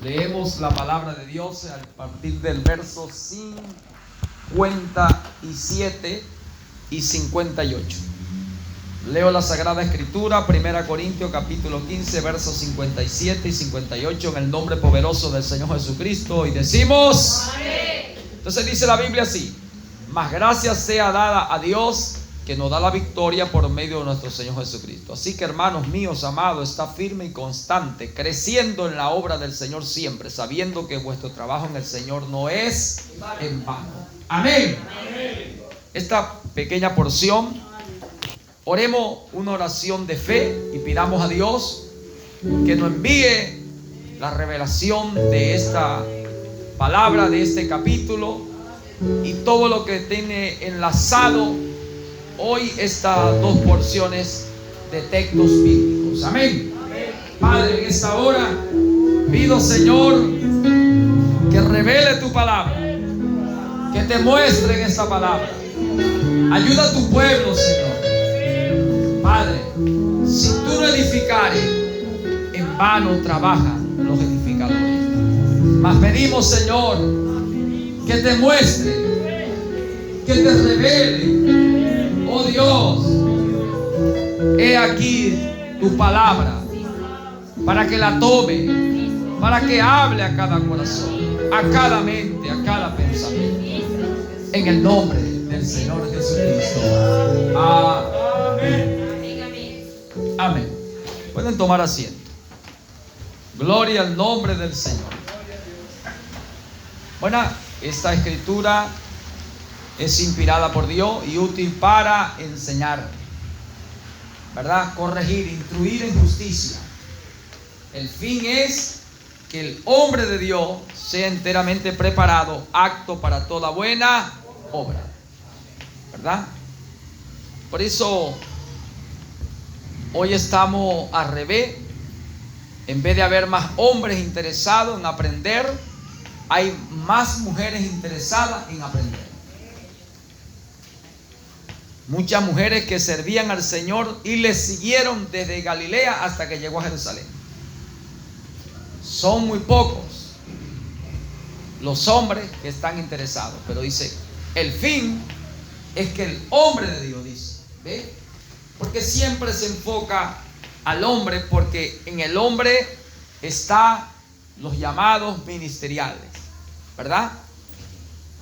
Leemos la palabra de Dios a partir del verso 57 y 58. Leo la Sagrada Escritura, 1 Corintios capítulo 15, versos 57 y 58, en el nombre poderoso del Señor Jesucristo, y decimos: amén. Entonces dice la Biblia así: mas gracias sea dada a Dios, que nos da la victoria por medio de nuestro Señor Jesucristo. Así que, hermanos míos amados, está firme y constante, creciendo en la obra del Señor siempre, sabiendo que vuestro trabajo en el Señor no es en vano. Amén. Amén. Esta pequeña porción, oremos una oración de fe y pidamos a Dios que nos envíe la revelación de esta palabra, de este capítulo, y todo lo que tiene enlazado hoy estas dos porciones de textos bíblicos. Amén. Amén. Padre, en esta hora pido, Señor, que revele tu palabra, que te muestre en esta palabra. Ayuda a tu pueblo, Señor. Padre, si tú no edificares, en vano trabajan los edificadores. Mas pedimos, Señor, que te muestre, que te revele. Oh Dios, he aquí tu palabra, para que la tome, para que hable a cada corazón, a cada mente, a cada pensamiento, en el nombre del Señor Jesucristo. Amén. Amén. Pueden tomar asiento. Gloria al nombre del Señor. Bueno, esta escritura es inspirada por Dios y útil para enseñar, ¿verdad? Corregir, instruir en justicia. El fin es que el hombre de Dios sea enteramente preparado, apto para toda buena obra, ¿verdad? Por eso hoy estamos al revés. En vez de haber más hombres interesados en aprender, hay más mujeres interesadas en aprender. Muchas mujeres que servían al Señor y le siguieron desde Galilea hasta que llegó a Jerusalén. Son muy pocos los hombres que están interesados, pero dice, el fin es que el hombre de Dios, dice, ¿ve? Porque siempre se enfoca al hombre, porque en el hombre están los llamados ministeriales, ¿verdad?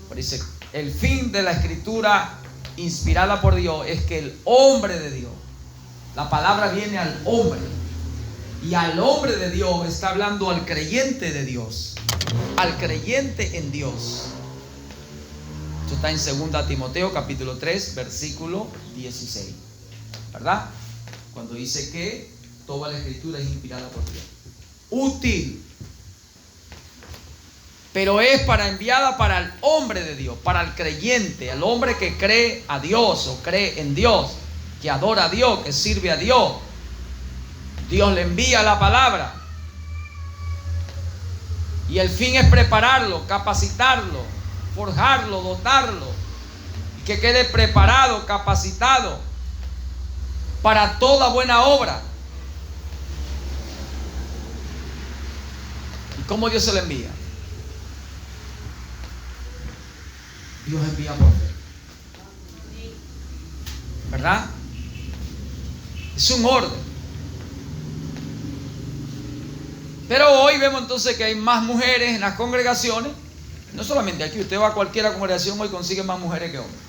Pero dice, el fin de la escritura inspirada por Dios es que el hombre de Dios, la palabra viene al hombre, y al hombre de Dios está hablando al creyente de Dios, al creyente en Dios. Esto está en 2 Timoteo capítulo 3 versículo 16, ¿verdad? Cuando dice que toda la escritura es inspirada por Dios, útil, pero es enviada para el hombre de Dios, para el creyente, el hombre que cree a Dios o cree en Dios, que adora a Dios, que sirve a Dios. Dios le envía la palabra y el fin es prepararlo, capacitarlo, forjarlo, dotarlo, y que quede preparado, capacitado para toda buena obra. ¿Y cómo Dios se le envía? Dios envía por fe, ¿verdad? Es un orden. Pero hoy vemos entonces que hay más mujeres en las congregaciones. No solamente aquí, usted va a cualquier congregación hoy, consigue más mujeres que hombres.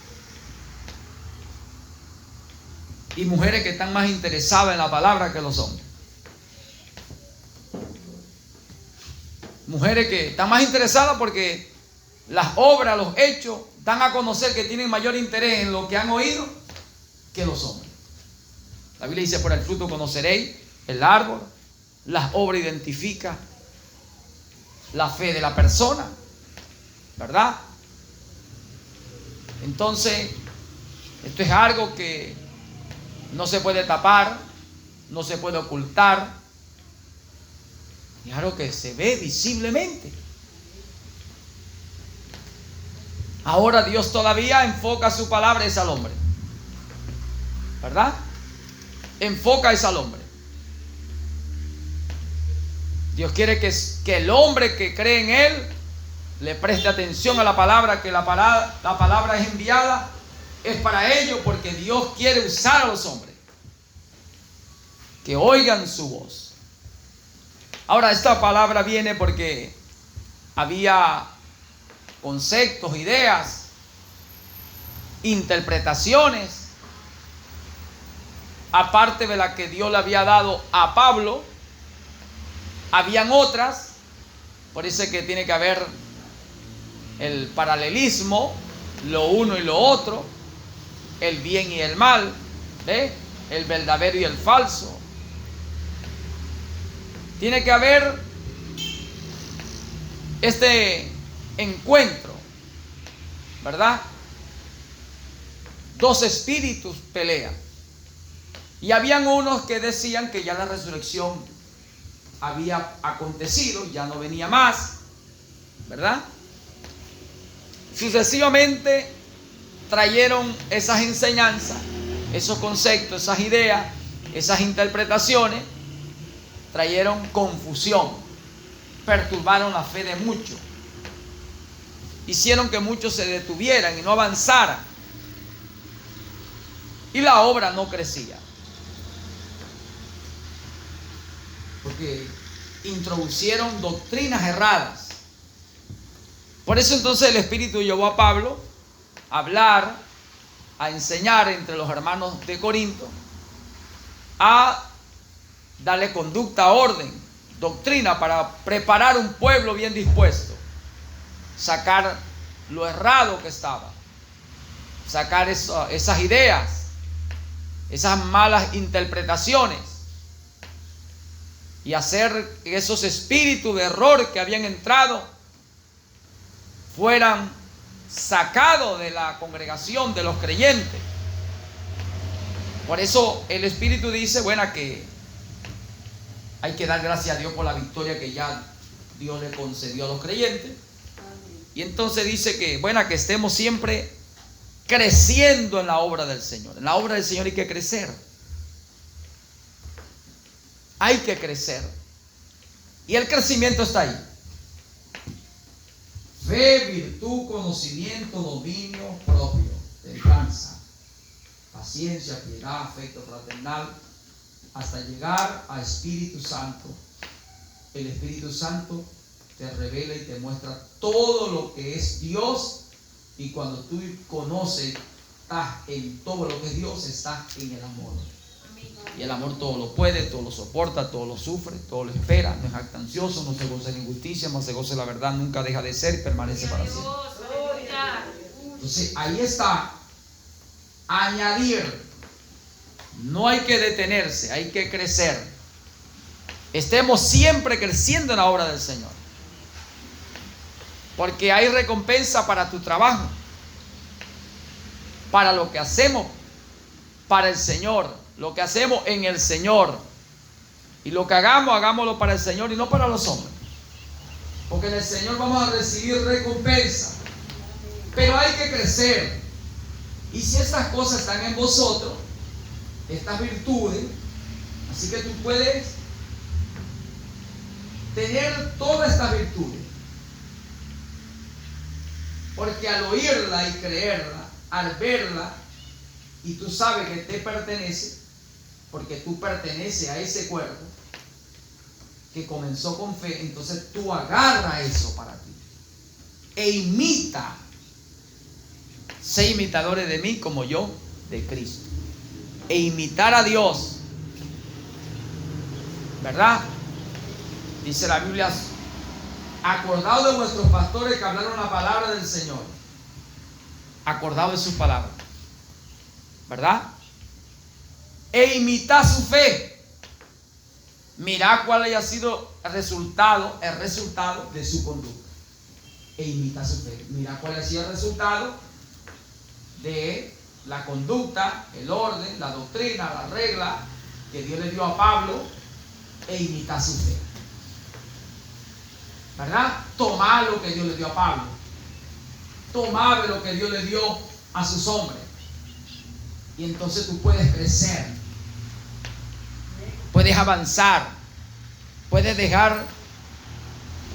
Y mujeres que están más interesadas en la palabra que los hombres. Mujeres que están más interesadas porque las obras, los hechos, dan a conocer que tienen mayor interés en lo que han oído que los hombres. La Biblia dice, por el fruto conoceréis el árbol. Las obras identifican la fe de la persona, ¿verdad? Entonces, esto es algo que no se puede tapar, no se puede ocultar. Es algo que se ve visiblemente. Ahora Dios todavía enfoca su palabra es al hombre, ¿verdad? Enfoca es al hombre. Dios quiere que el hombre que cree en Él le preste atención a la palabra, que la palabra es enviada, es para ello, porque Dios quiere usar a los hombres, que oigan su voz. Ahora, esta palabra viene porque había conceptos, ideas, interpretaciones, aparte de la que Dios le había dado a Pablo, habían otras. Por eso es que tiene que haber el paralelismo, lo uno y lo otro, el bien y el mal, ¿ve? El verdadero y el falso. Tiene que haber este encuentro, ¿verdad? Dos espíritus pelean. Y habían unos que decían que ya la resurrección había acontecido, ya no venía más, ¿verdad? Sucesivamente trajeron esas enseñanzas, esos conceptos, esas ideas, esas interpretaciones, trajeron confusión, perturbaron la fe de muchos, hicieron que muchos se detuvieran y no avanzaran, y la obra no crecía, porque introducieron doctrinas erradas. Por eso entonces el Espíritu llevó a Pablo a hablar, a enseñar entre los hermanos de Corinto, a darle conducta, orden, doctrina, para preparar un pueblo bien dispuesto, sacar lo errado que estaba, sacar esas ideas, esas malas interpretaciones, y hacer que esos espíritus de error que habían entrado fueran sacados de la congregación de los creyentes. Por eso el Espíritu dice, bueno, que hay que dar gracias a Dios por la victoria que ya Dios le concedió a los creyentes. Y entonces dice que, bueno, que estemos siempre creciendo en la obra del Señor. En la obra del Señor hay que crecer. Hay que crecer. Y el crecimiento está ahí. Fe, virtud, conocimiento, dominio propio, templanza, paciencia, piedad, afecto fraternal, hasta llegar a Espíritu Santo. El Espíritu Santo te revela y te muestra todo lo que es Dios, y cuando tú conoces, estás en todo lo que es Dios, estás en el amor. Y el amor todo lo puede, todo lo soporta, todo lo sufre, todo lo espera, no es jactancioso, no se goza de injusticia, más se goza de la verdad, nunca deja de ser y permanece para siempre. Entonces ahí está, añadir. No hay que detenerse, hay que crecer. Estemos siempre creciendo en la obra del Señor, porque hay recompensa para tu trabajo, para lo que hacemos para el Señor, lo que hacemos en el Señor, y lo que hagamos, hagámoslo para el Señor y no para los hombres, porque en el Señor vamos a recibir recompensa. Pero hay que crecer, y si estas cosas están en vosotros, estas virtudes, así que tú puedes tener todas estas virtudes, porque al oírla y creerla, al verla, y tú sabes que te pertenece, porque tú perteneces a ese cuerpo que comenzó con fe, entonces tú agarra eso para ti e imita. Sé imitadores de mí como yo de Cristo. E imitar a Dios, ¿verdad? Dice la Biblia, acordado de vuestros pastores que hablaron la palabra del Señor, acordado de sus palabras, ¿verdad? E imitad su fe. Mirad cuál haya sido el resultado de su conducta. E imitad su fe. Mirad cuál haya sido el resultado de la conducta, el orden, la doctrina, la regla que Dios le dio a Pablo, e imitad su fe, ¿verdad? Tomad lo que Dios le dio a Pablo, tomad lo que Dios le dio a sus hombres, y entonces tú puedes crecer, puedes avanzar, puedes dejar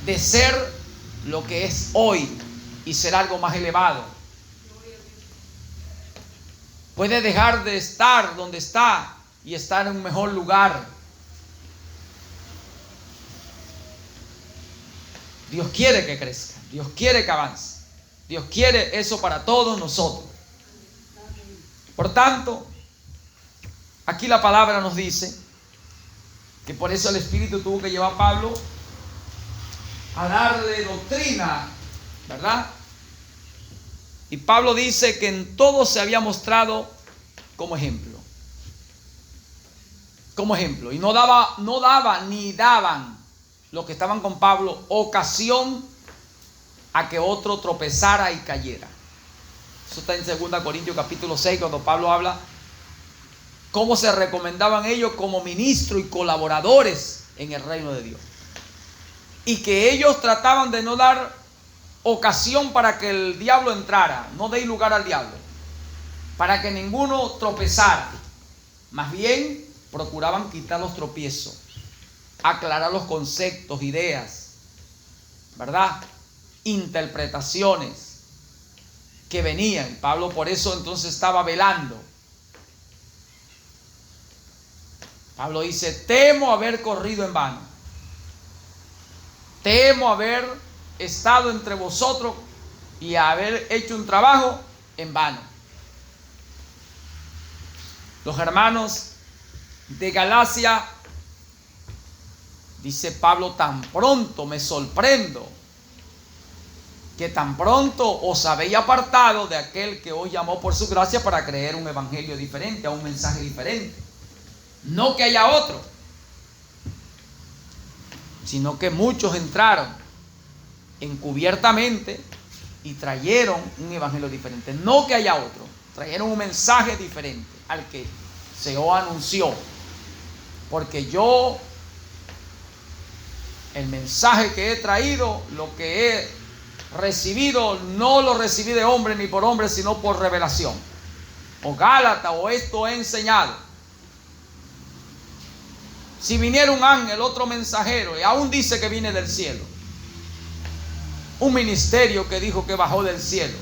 de ser lo que es hoy y ser algo más elevado. Puede dejar de estar donde está y estar en un mejor lugar. Dios quiere que crezca, Dios quiere que avance, Dios quiere eso para todos nosotros. Por tanto, aquí la palabra nos dice que por eso el Espíritu tuvo que llevar a Pablo a darle doctrina, ¿verdad? Y Pablo dice que en todo se había mostrado como ejemplo. Como ejemplo. Y no daba ni daban los que estaban con Pablo ocasión a que otro tropezara y cayera. Eso está en 2 Corintios capítulo 6, cuando Pablo habla cómo se recomendaban ellos como ministros y colaboradores en el reino de Dios. Y que ellos trataban de no dar ocasión para que el diablo entrara, no deis lugar al diablo, para que ninguno tropezara. Más bien procuraban quitar los tropiezos, aclarar los conceptos, ideas, ¿verdad? Interpretaciones que venían. Pablo por eso entonces estaba velando. Pablo dice: temo haber corrido en vano, temo haber estado entre vosotros y haber hecho un trabajo en vano. Los hermanos de Galacia, dice Pablo, tan pronto me sorprendo que tan pronto os habéis apartado de aquel que os llamó por su gracia para creer un evangelio diferente, a un mensaje diferente. No que haya otro, sino que muchos entraron encubiertamente y trajeron un evangelio diferente. No que haya otro, trajeron un mensaje diferente al que se os anunció. Porque yo, el mensaje que he traído, lo que he recibido, no lo recibí de hombre ni por hombre, sino por revelación. O Gálata, o esto he enseñado. Si viniera un ángel, otro mensajero, y aún dice que viene del cielo, un ministerio que dijo que bajó del cielo,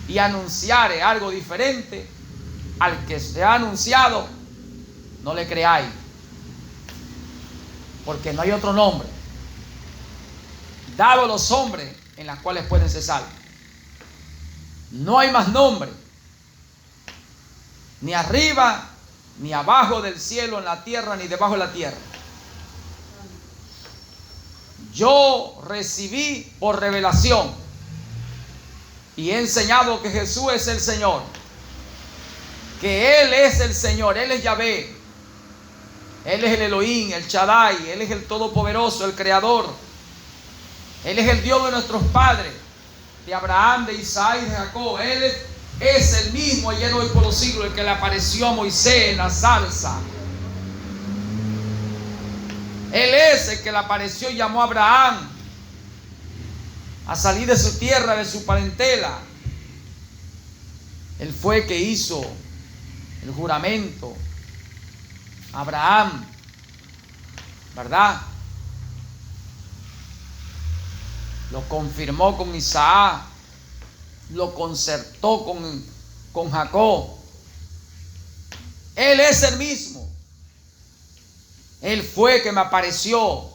y anunciare algo diferente al que se ha anunciado, no le creáis, porque no hay otro nombre dado a los hombres en los cuales pueden ser salvos. No hay más nombre, ni arriba ni abajo del cielo, en la tierra, ni debajo de la tierra. Yo recibí por revelación y he enseñado que Jesús es el Señor, que Él es el Señor, Él es Yahvé, Él es el Elohim, el Shaddai, Él es el Todopoderoso, el Creador, Él es el Dios de nuestros padres, de Abraham, de Isaac y de Jacob. Él es el mismo ayer, hoy, por los siglos, el que le apareció a Moisés en la zarza. Él es el que le apareció y llamó a Abraham a salir de su tierra, de su parentela. Él fue el que hizo el juramento a Abraham, ¿verdad? Lo confirmó con Isaac, lo concertó con Jacob. Él es el mismo. Él fue que me apareció,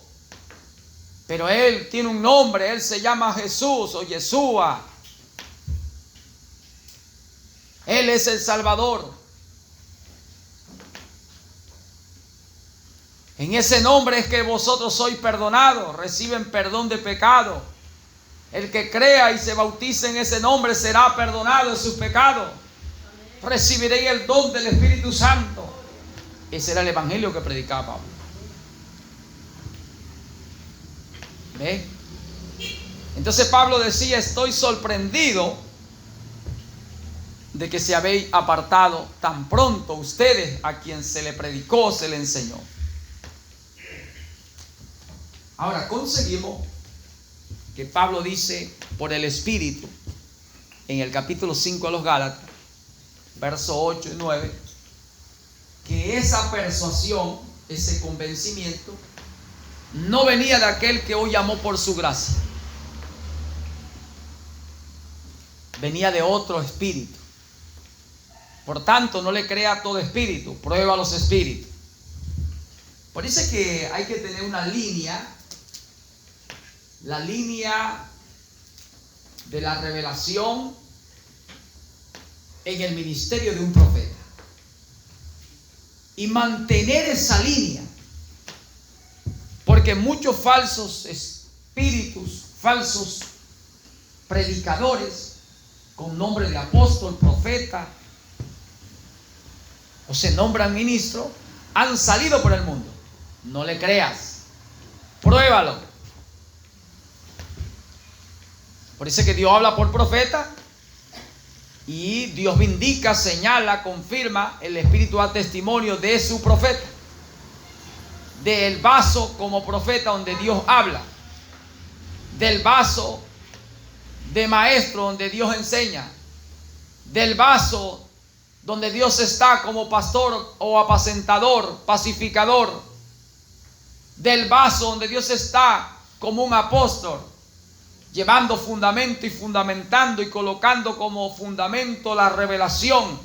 pero Él tiene un nombre. Él se llama Jesús o Yeshua. Él es el Salvador. En ese nombre es que vosotros sois perdonados, reciben perdón de pecado. El que crea y se bautice en ese nombre será perdonado de sus pecados. Recibiréis el don del Espíritu Santo. Ese era el evangelio que predicaba Pablo. ¿Ve? Entonces Pablo decía: estoy sorprendido de que se habéis apartado tan pronto ustedes a quien se le predicó, se le enseñó. Ahora conseguimos que Pablo dice por el Espíritu en el capítulo 5 a los Gálatas, versos 8 y 9, que esa persuasión, ese convencimiento, no venía de aquel que hoy llamó por su gracia. Venía de otro espíritu. Por tanto, no le crea a todo espíritu, prueba los espíritus. Por eso es que hay que tener una línea, la línea de la revelación en el ministerio de un profeta. Y mantener esa línea. Porque muchos falsos espíritus, falsos predicadores, con nombre de apóstol, profeta, o se nombran ministro, han salido por el mundo. No le creas, pruébalo. Por eso es que Dios habla por profeta y Dios vindica, señala, confirma. El Espíritu da testimonio de su profeta, del vaso como profeta donde Dios habla, del vaso de maestro donde Dios enseña, del vaso donde Dios está como pastor o apacentador, pacificador, del vaso donde Dios está como un apóstol, llevando fundamento y fundamentando y colocando como fundamento la revelación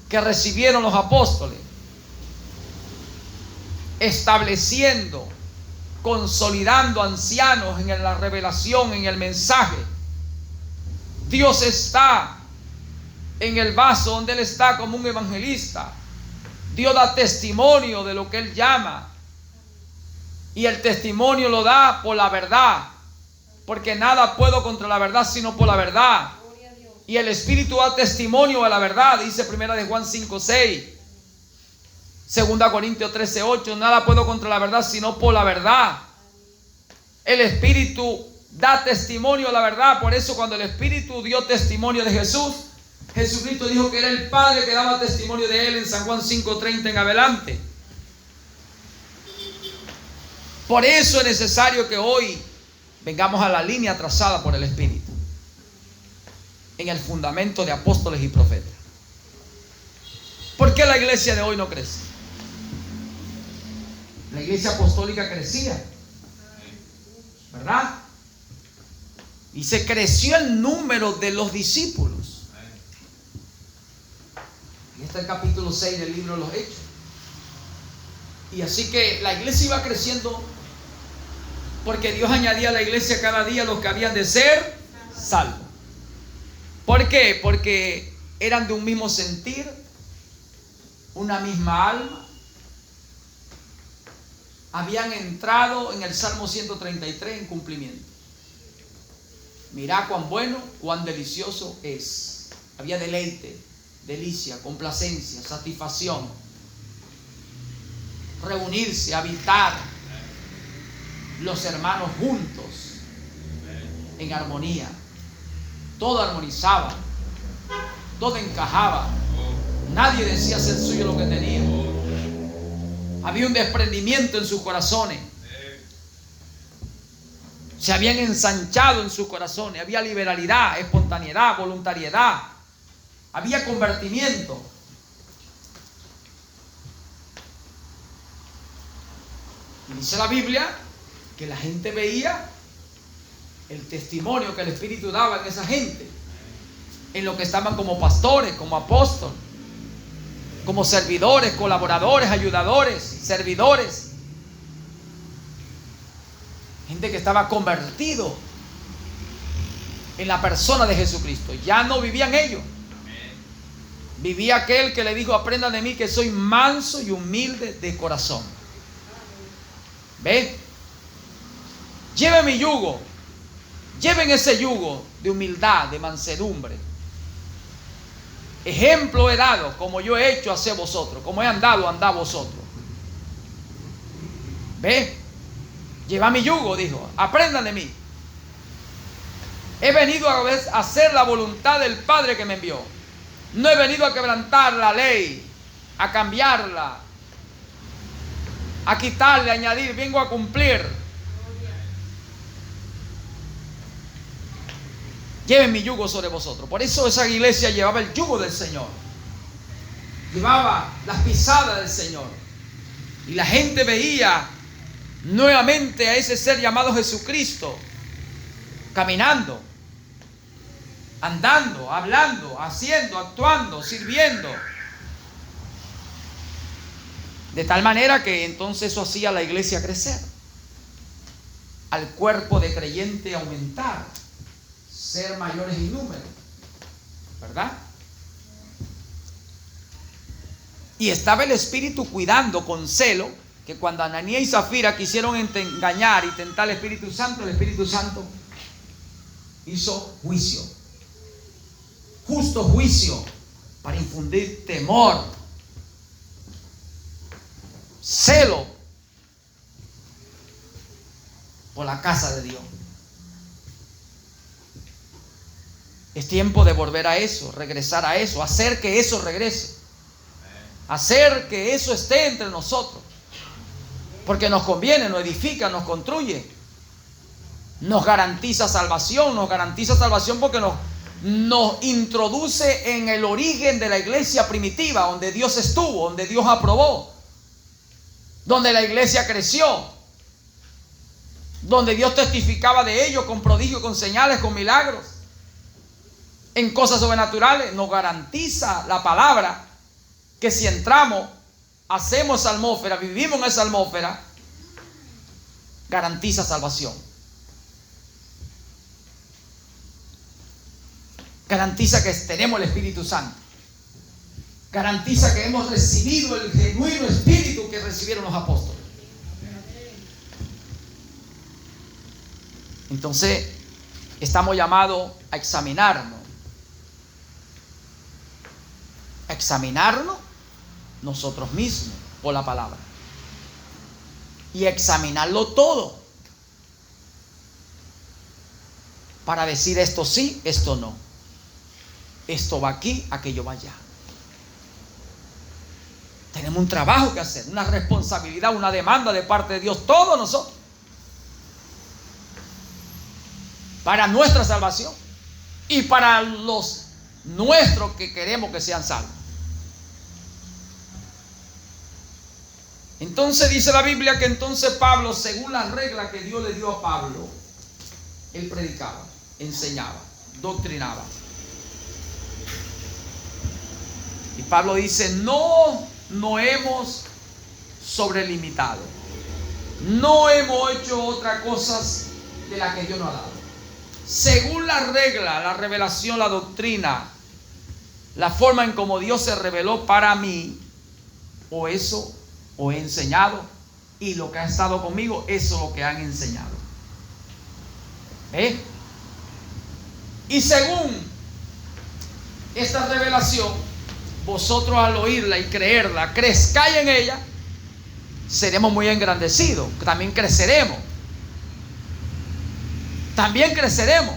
que recibieron los apóstoles, estableciendo, consolidando ancianos en la revelación, en el mensaje. Dios está en el vaso donde Él está como un evangelista. Dios da testimonio de lo que Él llama, y el testimonio lo da por la verdad, porque nada puedo contra la verdad sino por la verdad. Y el Espíritu da testimonio a la verdad, dice 1 de Juan 5:6, 2 Corintios 13:8, nada puedo contra la verdad sino por la verdad. El Espíritu da testimonio a la verdad. Por eso cuando el Espíritu dio testimonio de Jesús, Jesucristo dijo que era el Padre que daba testimonio de Él en San Juan 5:30 en adelante. Por eso es necesario que hoy vengamos a la línea trazada por el Espíritu, en el fundamento de apóstoles y profetas. ¿Por qué la iglesia de hoy no crece? La iglesia apostólica crecía, ¿verdad? Y se creció el número de los discípulos. Ahí está el capítulo 6 del libro de los Hechos. Y así que la iglesia iba creciendo porque Dios añadía a la iglesia cada día los que habían de ser salvos. ¿Por qué? Porque eran de un mismo sentir, una misma alma. Habían entrado en el Salmo 133 en cumplimiento. Mirá cuán bueno, cuán delicioso es. Había deleite, delicia, complacencia, satisfacción. Reunirse, habitar los hermanos juntos en armonía. Todo armonizaba, todo encajaba. Nadie decía ser suyo lo que tenía. Había un desprendimiento en sus corazones. Se habían ensanchado en sus corazones. Había liberalidad, espontaneidad, voluntariedad. Había convertimiento. Y dice la Biblia que la gente veía el testimonio que el Espíritu daba en esa gente, en lo que estaban como pastores, como apóstoles, como servidores, colaboradores, ayudadores, servidores. Gente que estaba convertido en la persona de Jesucristo. Ya no vivían ellos. Vivía aquel que le dijo: aprendan de mí que soy manso y humilde de corazón. ¿Ve? Lleven mi yugo. Lleven ese yugo de humildad, de mansedumbre. Ejemplo he dado, como yo he hecho hacia vosotros. Como he andado, andad vosotros. ¿Ve? Lleva mi yugo, dijo. Aprendan de mí. He venido a hacer la voluntad del Padre que me envió. No he venido a quebrantar la ley, a cambiarla, a quitarle, a añadir. Vengo a cumplir. Lleven mi yugo sobre vosotros. Por eso esa iglesia llevaba el yugo del Señor. Llevaba las pisadas del Señor. Y la gente veía nuevamente a ese ser llamado Jesucristo, caminando, andando, hablando, haciendo, actuando, sirviendo. De tal manera que entonces eso hacía a la iglesia crecer, al cuerpo de creyente aumentar, ser mayores en número, ¿verdad? Y estaba el Espíritu cuidando con celo, que cuando Ananías y Zafira quisieron engañar y tentar al Espíritu Santo, el Espíritu Santo hizo juicio, justo juicio, para infundir temor, celo por la casa de Dios. Es tiempo de volver a eso, regresar a eso, hacer que eso regrese, hacer que eso esté entre nosotros, porque nos conviene, nos edifica, nos construye, nos garantiza salvación porque nos introduce en el origen de la iglesia primitiva, donde Dios estuvo, donde Dios aprobó, donde la iglesia creció, donde Dios testificaba de ello con prodigios, con señales, con milagros, en cosas sobrenaturales. Nos garantiza la palabra que si entramos, hacemos esa atmósfera, vivimos en esa atmósfera, garantiza salvación, garantiza que tenemos el Espíritu Santo, garantiza que hemos recibido el genuino Espíritu que recibieron los apóstoles. Entonces estamos llamados a examinarnos nosotros mismos por la palabra y examinarlo todo para decir esto sí, esto no, esto va aquí, aquello va allá. Tenemos un trabajo que hacer, una responsabilidad, una demanda de parte de Dios, todos nosotros, para nuestra salvación y para los nuestros que queremos que sean salvos. Entonces dice la Biblia que entonces Pablo, según las reglas que Dios le dio a Pablo, él predicaba, enseñaba, doctrinaba. Y Pablo dice, no hemos sobrelimitado, no hemos hecho otras cosas de las que Dios nos ha dado. Según la regla, la revelación, la doctrina, la forma en como Dios se reveló para mí, o eso o he enseñado, y lo que ha estado conmigo, eso es lo que han enseñado. Y según esta revelación, vosotros al oírla y creerla, crezcáis en ella, seremos muy engrandecidos, también creceremos. También creceremos.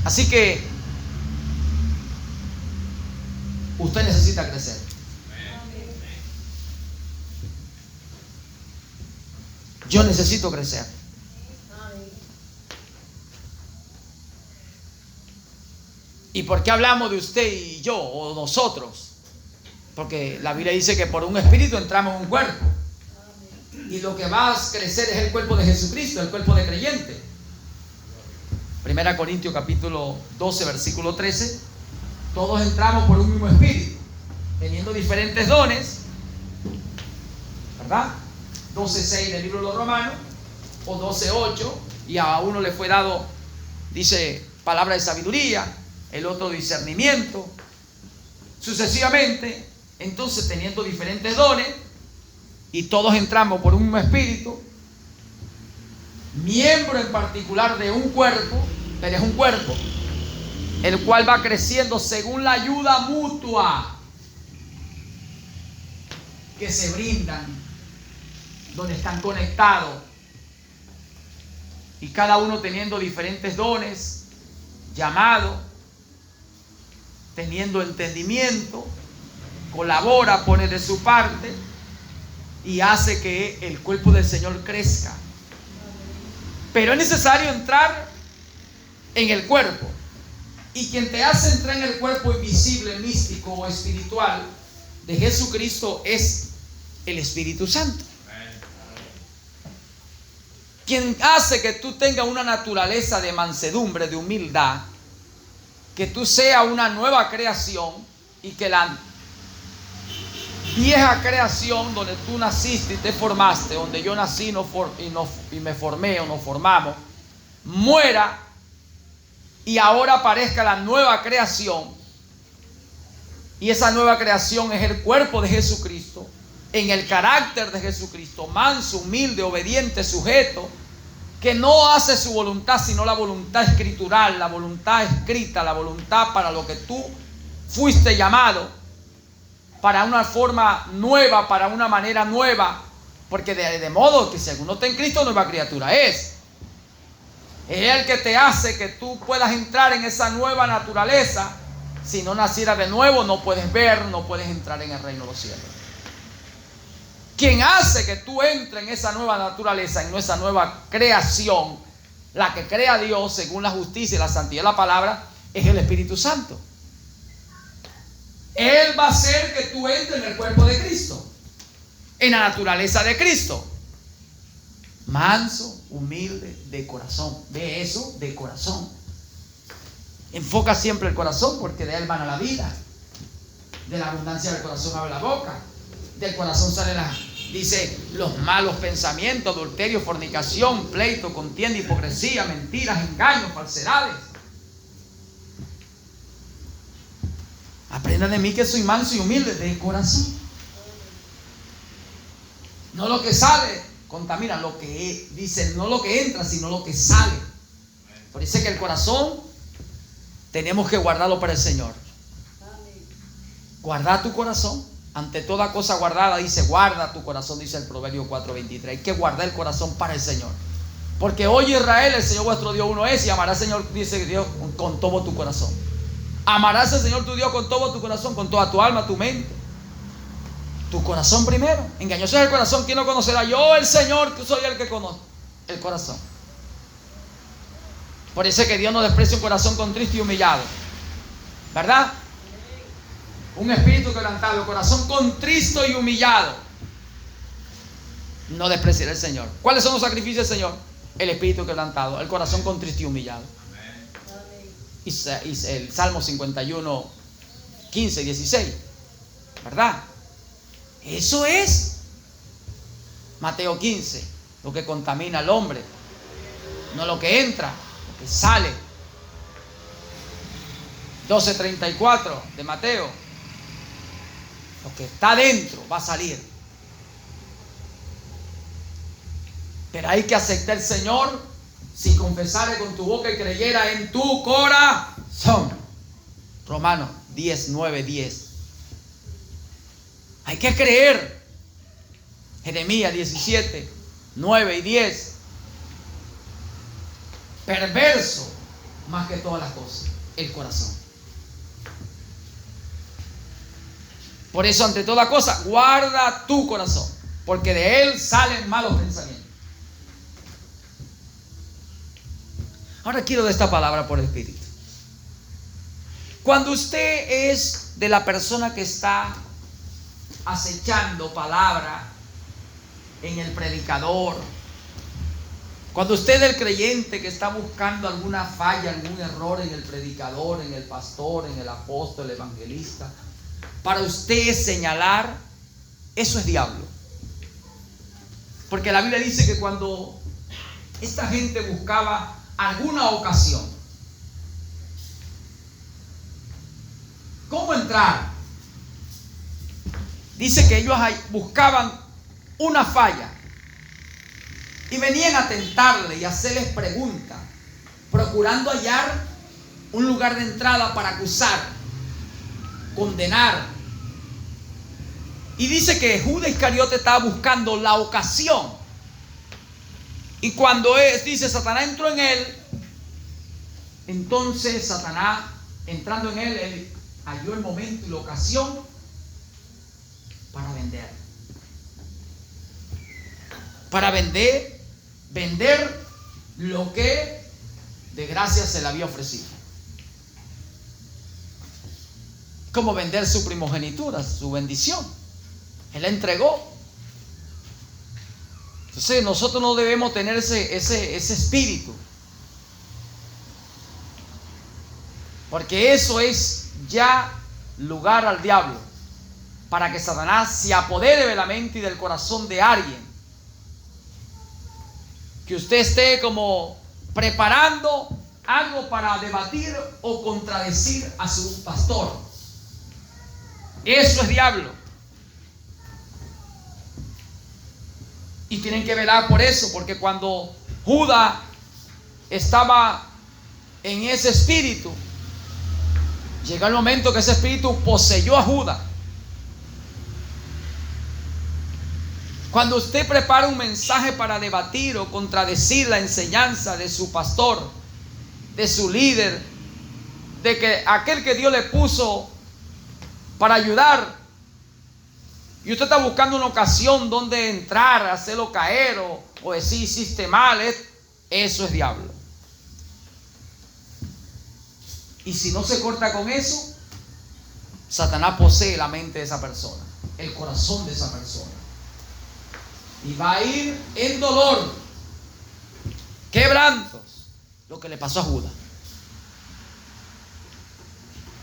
Así que usted necesita crecer. Yo necesito crecer. ¿Y por qué hablamos de usted y yo o nosotros? Porque la Biblia dice que por un espíritu entramos en un cuerpo. Y lo que va a crecer es el cuerpo de Jesucristo, el cuerpo de creyente. 1 Corintios capítulo 12, versículo 13. Todos entramos por un mismo espíritu, teniendo diferentes dones, ¿verdad? 12:6 del libro de los Romanos, o 12:8, y a uno le fue dado, dice, palabra de sabiduría, el otro discernimiento, sucesivamente. Entonces, teniendo diferentes dones, y todos entramos por un mismo espíritu, miembro en particular de un cuerpo, pero es un cuerpo, el cual va creciendo según la ayuda mutua que se brindan, donde están conectados, y cada uno teniendo diferentes dones, llamado, teniendo entendimiento, colabora, pone de su parte y hace que el cuerpo del Señor crezca. Pero es necesario entrar en el cuerpo, y quien te hace entrar en el cuerpo invisible, místico o espiritual de Jesucristo es el Espíritu Santo. quien hace que tú tengas una naturaleza de mansedumbre, de humildad, que tú seas una nueva creación y que la vieja creación donde tú naciste y te formaste, donde yo nací y me formé o nos formamos, muera y ahora aparezca la nueva creación. Y esa nueva creación es el cuerpo de Jesucristo, en el carácter de Jesucristo, manso, humilde, obediente, sujeto, que no hace su voluntad sino la voluntad escritural, la voluntad escrita, la voluntad para lo que tú fuiste llamado, para una forma nueva, para una manera nueva, porque de modo que si alguno está en Cristo, nueva criatura es. Es el que te hace que tú puedas entrar en esa nueva naturaleza. Si no nacieras de nuevo, no puedes ver, no puedes entrar en el reino de los cielos. Quien hace que tú entres en esa nueva naturaleza, en esa nueva creación, la que crea Dios según la justicia y la santidad de la palabra, es el Espíritu Santo. Él va a hacer que tú entres en el cuerpo de Cristo, en la naturaleza de Cristo. Manso, humilde, de corazón. Ve eso, de corazón. Enfoca siempre el corazón, porque de él emana la vida. De la abundancia del corazón abre la boca. Del corazón salen dice, los malos pensamientos, adulterio, fornicación, pleito, contienda, hipocresía, mentiras, engaños, falsedades. Aprenda de mí que soy manso y humilde de corazón. No lo que sale contamina, lo que dice, no lo que entra, sino lo que sale. Por eso es que el corazón tenemos que guardarlo para el Señor. Guarda tu corazón. Ante toda cosa guardada, dice, guarda tu corazón, dice el Proverbio 4:23. Hay que guardar el corazón para el Señor. Porque hoy Israel, el Señor vuestro Dios uno es, y amarás al Señor, dice Dios, con todo tu corazón. Amarás al Señor tu Dios con todo tu corazón, con toda tu alma, tu mente. Tu corazón primero. Engañoso es el corazón, ¿quién lo conocerá? Yo, el Señor, que soy el que conozco el corazón. Por eso es que Dios no desprecia un corazón contrito y humillado, ¿verdad? Un espíritu quebrantado, corazón contristo y humillado, no despreciará el Señor. ¿Cuáles son los sacrificios del Señor? El espíritu quebrantado, el corazón contristo y humillado. Y el Salmo 51, 15, 16, ¿verdad? Eso es. Mateo 15, lo que contamina al hombre, no lo que entra, lo que sale. 12:34 de Mateo, lo que está dentro va a salir. Pero hay que aceptar al Señor si confesare con tu boca y creyera en tu corazón. Romanos 10:9-10. Hay que creer. Jeremías 17:9-10. Perverso más que todas las cosas, el corazón. Por eso, ante toda cosa, guarda tu corazón, porque de él salen malos pensamientos. Ahora quiero de esta palabra por el Espíritu. Cuando usted es de la persona que está acechando palabra en el predicador, cuando usted es el creyente que está buscando alguna falla, algún error en el predicador, en el pastor, en el apóstol, el evangelista, para usted señalar, eso es diablo. Porque la Biblia dice que cuando esta gente buscaba alguna ocasión, ¿cómo entrar? Dice que ellos buscaban una falla y venían a tentarle y hacerles preguntas, procurando hallar un lugar de entrada para acusar, condenar. Y dice que Judas Iscariote estaba buscando la ocasión. Y cuando dice Satanás entró en él, entonces Satanás entrando en él halló el momento y la ocasión para vender. Para vender lo que de gracia se le había ofrecido. Como vender su primogenitura, su bendición. Él la entregó. Entonces nosotros no debemos tener ese espíritu, porque eso es ya lugar al diablo, para que Satanás se apodere de la mente y del corazón de alguien, que usted esté como preparando algo para debatir o contradecir a su pastor. Eso es diablo. Y tienen que velar por eso, porque cuando Judas estaba en ese espíritu, llegó el momento que ese espíritu poseyó a Judas. Cuando usted prepara un mensaje para debatir o contradecir la enseñanza de su pastor, de su líder, de que aquel que Dios le puso para ayudar, y usted está buscando una ocasión donde entrar, hacerlo caer o decir hiciste mal, eso es diablo. Y si no se corta con eso, Satanás posee la mente de esa persona, el corazón de esa persona, y va a ir en dolor, quebrantos, lo que le pasó a Judas,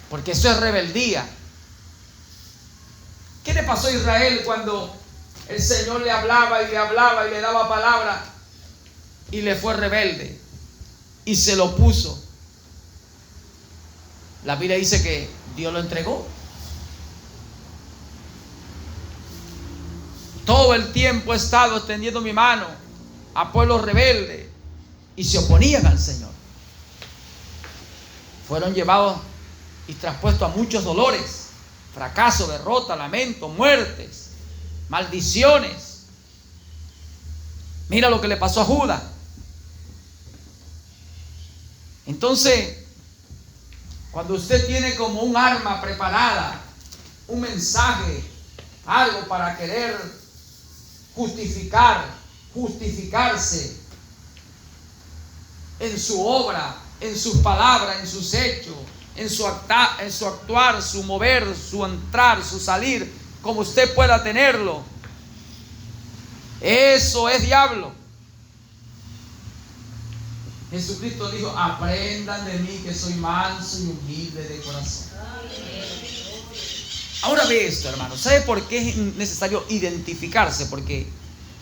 porque eso es rebeldía. ¿Qué le pasó a Israel cuando el Señor le hablaba y le daba palabra y le fue rebelde y se lo puso? La Biblia dice que Dios lo entregó. Todo el tiempo he estado extendiendo mi mano a pueblos rebeldes y se oponían al Señor. Fueron llevados y traspuestos a muchos dolores. Fracaso, derrota, lamento, muertes, maldiciones. Mira lo que le pasó a Judas. Entonces, cuando usted tiene como un arma preparada, un mensaje, algo para querer justificarse en su obra, en sus palabras, en sus hechos, en su actuar, su mover, su entrar, su salir, como usted pueda tenerlo, eso es diablo. Jesucristo dijo: aprendan de mí que soy manso y humilde de corazón. Ahora ve esto, hermano. ¿Sabe por qué es necesario identificarse? Porque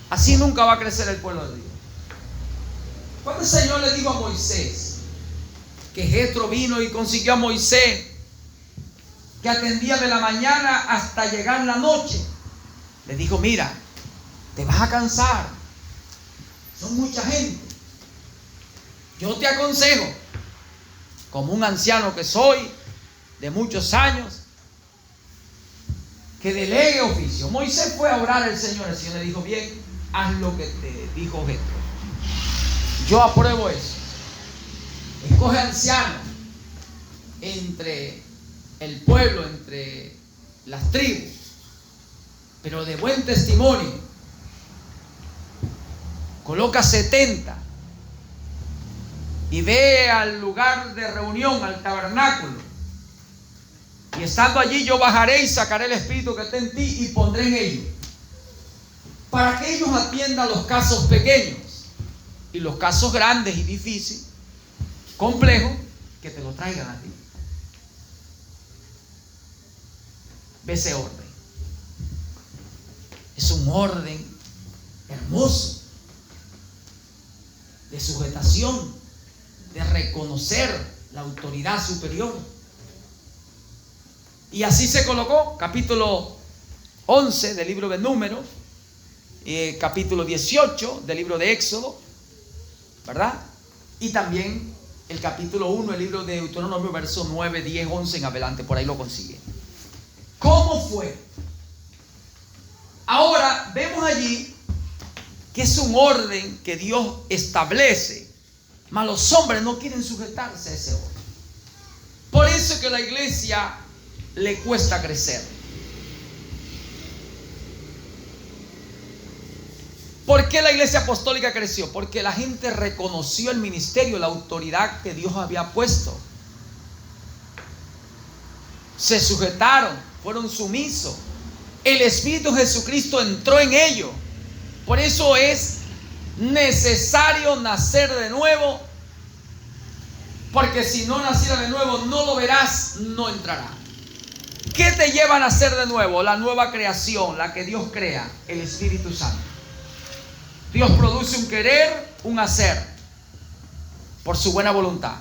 así nunca va a crecer el pueblo de Dios. Cuando el Señor le dijo a Moisés que Jetro vino y consiguió a Moisés, que atendía de la mañana hasta llegar la noche, le dijo: mira, te vas a cansar, son mucha gente. Yo te aconsejo, como un anciano que soy, de muchos años, que delegue oficio. Moisés fue a orar al Señor. El Señor le dijo: bien, haz lo que te dijo Jetro. Yo apruebo eso. Escoge ancianos entre el pueblo, entre las tribus, pero de buen testimonio. Coloca 70 y ve al lugar de reunión, al tabernáculo, y estando allí yo bajaré y sacaré el espíritu que está en ti y pondré en ellos, para que ellos atiendan los casos pequeños y los casos grandes y difíciles, complejos, que te lo traigan a ti. Ve ese orden. Es un orden hermoso de sujetación, de reconocer la autoridad superior. Y así se colocó. Capítulo 11 del libro de Números, capítulo 18 del libro de Éxodo, ¿verdad? Y también el capítulo 1 del libro de Deuteronomio, versos 9, 10, 11 en adelante. Por ahí lo consigue. ¿Cómo fue? Ahora vemos allí que es un orden que Dios establece, mas los hombres no quieren sujetarse a ese orden. Por eso es que a la iglesia le cuesta crecer. ¿Por qué la iglesia apostólica creció? Porque la gente reconoció el ministerio, la autoridad que Dios había puesto. Se sujetaron, fueron sumisos. El Espíritu de Jesucristo entró en ellos. Por eso es necesario nacer de nuevo, porque si no naciera de nuevo no lo verás, no entrará. ¿Qué te lleva a nacer de nuevo? La nueva creación, la que Dios crea, el Espíritu Santo. Dios produce un querer, un hacer, por su buena voluntad.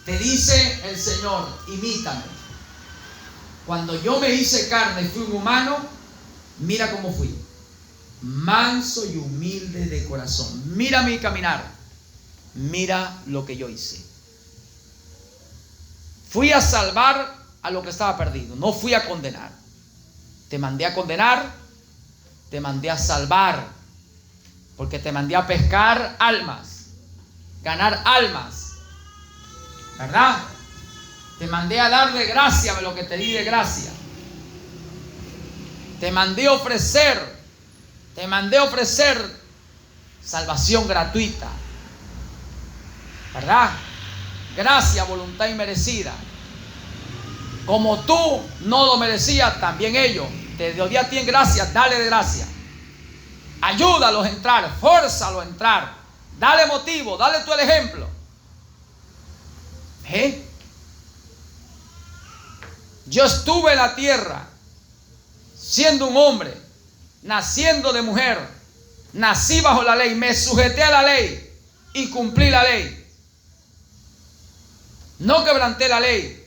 Te dice el Señor, imítame. Cuando yo me hice carne y fui un humano, mira cómo fui. Manso y humilde de corazón. Mira mi caminar. Mira lo que yo hice. Fui a salvar a lo que estaba perdido. No fui a condenar. Te mandé a condenar. Te mandé a salvar. Porque te mandé a pescar almas. Ganar almas. ¿Verdad? Te mandé a dar de gracia lo que te di de gracia. Te mandé a ofrecer salvación gratuita. ¿Verdad? Gracia, voluntad inmerecida. Como tú no lo merecías, también ellos. Te doy a ti en gracia, dale de gracia. Ayúdalos a entrar, fórzalos a entrar. Dale motivo, dale tú el ejemplo. Yo estuve en la tierra siendo un hombre, naciendo de mujer, nací bajo la ley, me sujeté a la ley y cumplí la ley. No quebranté la ley.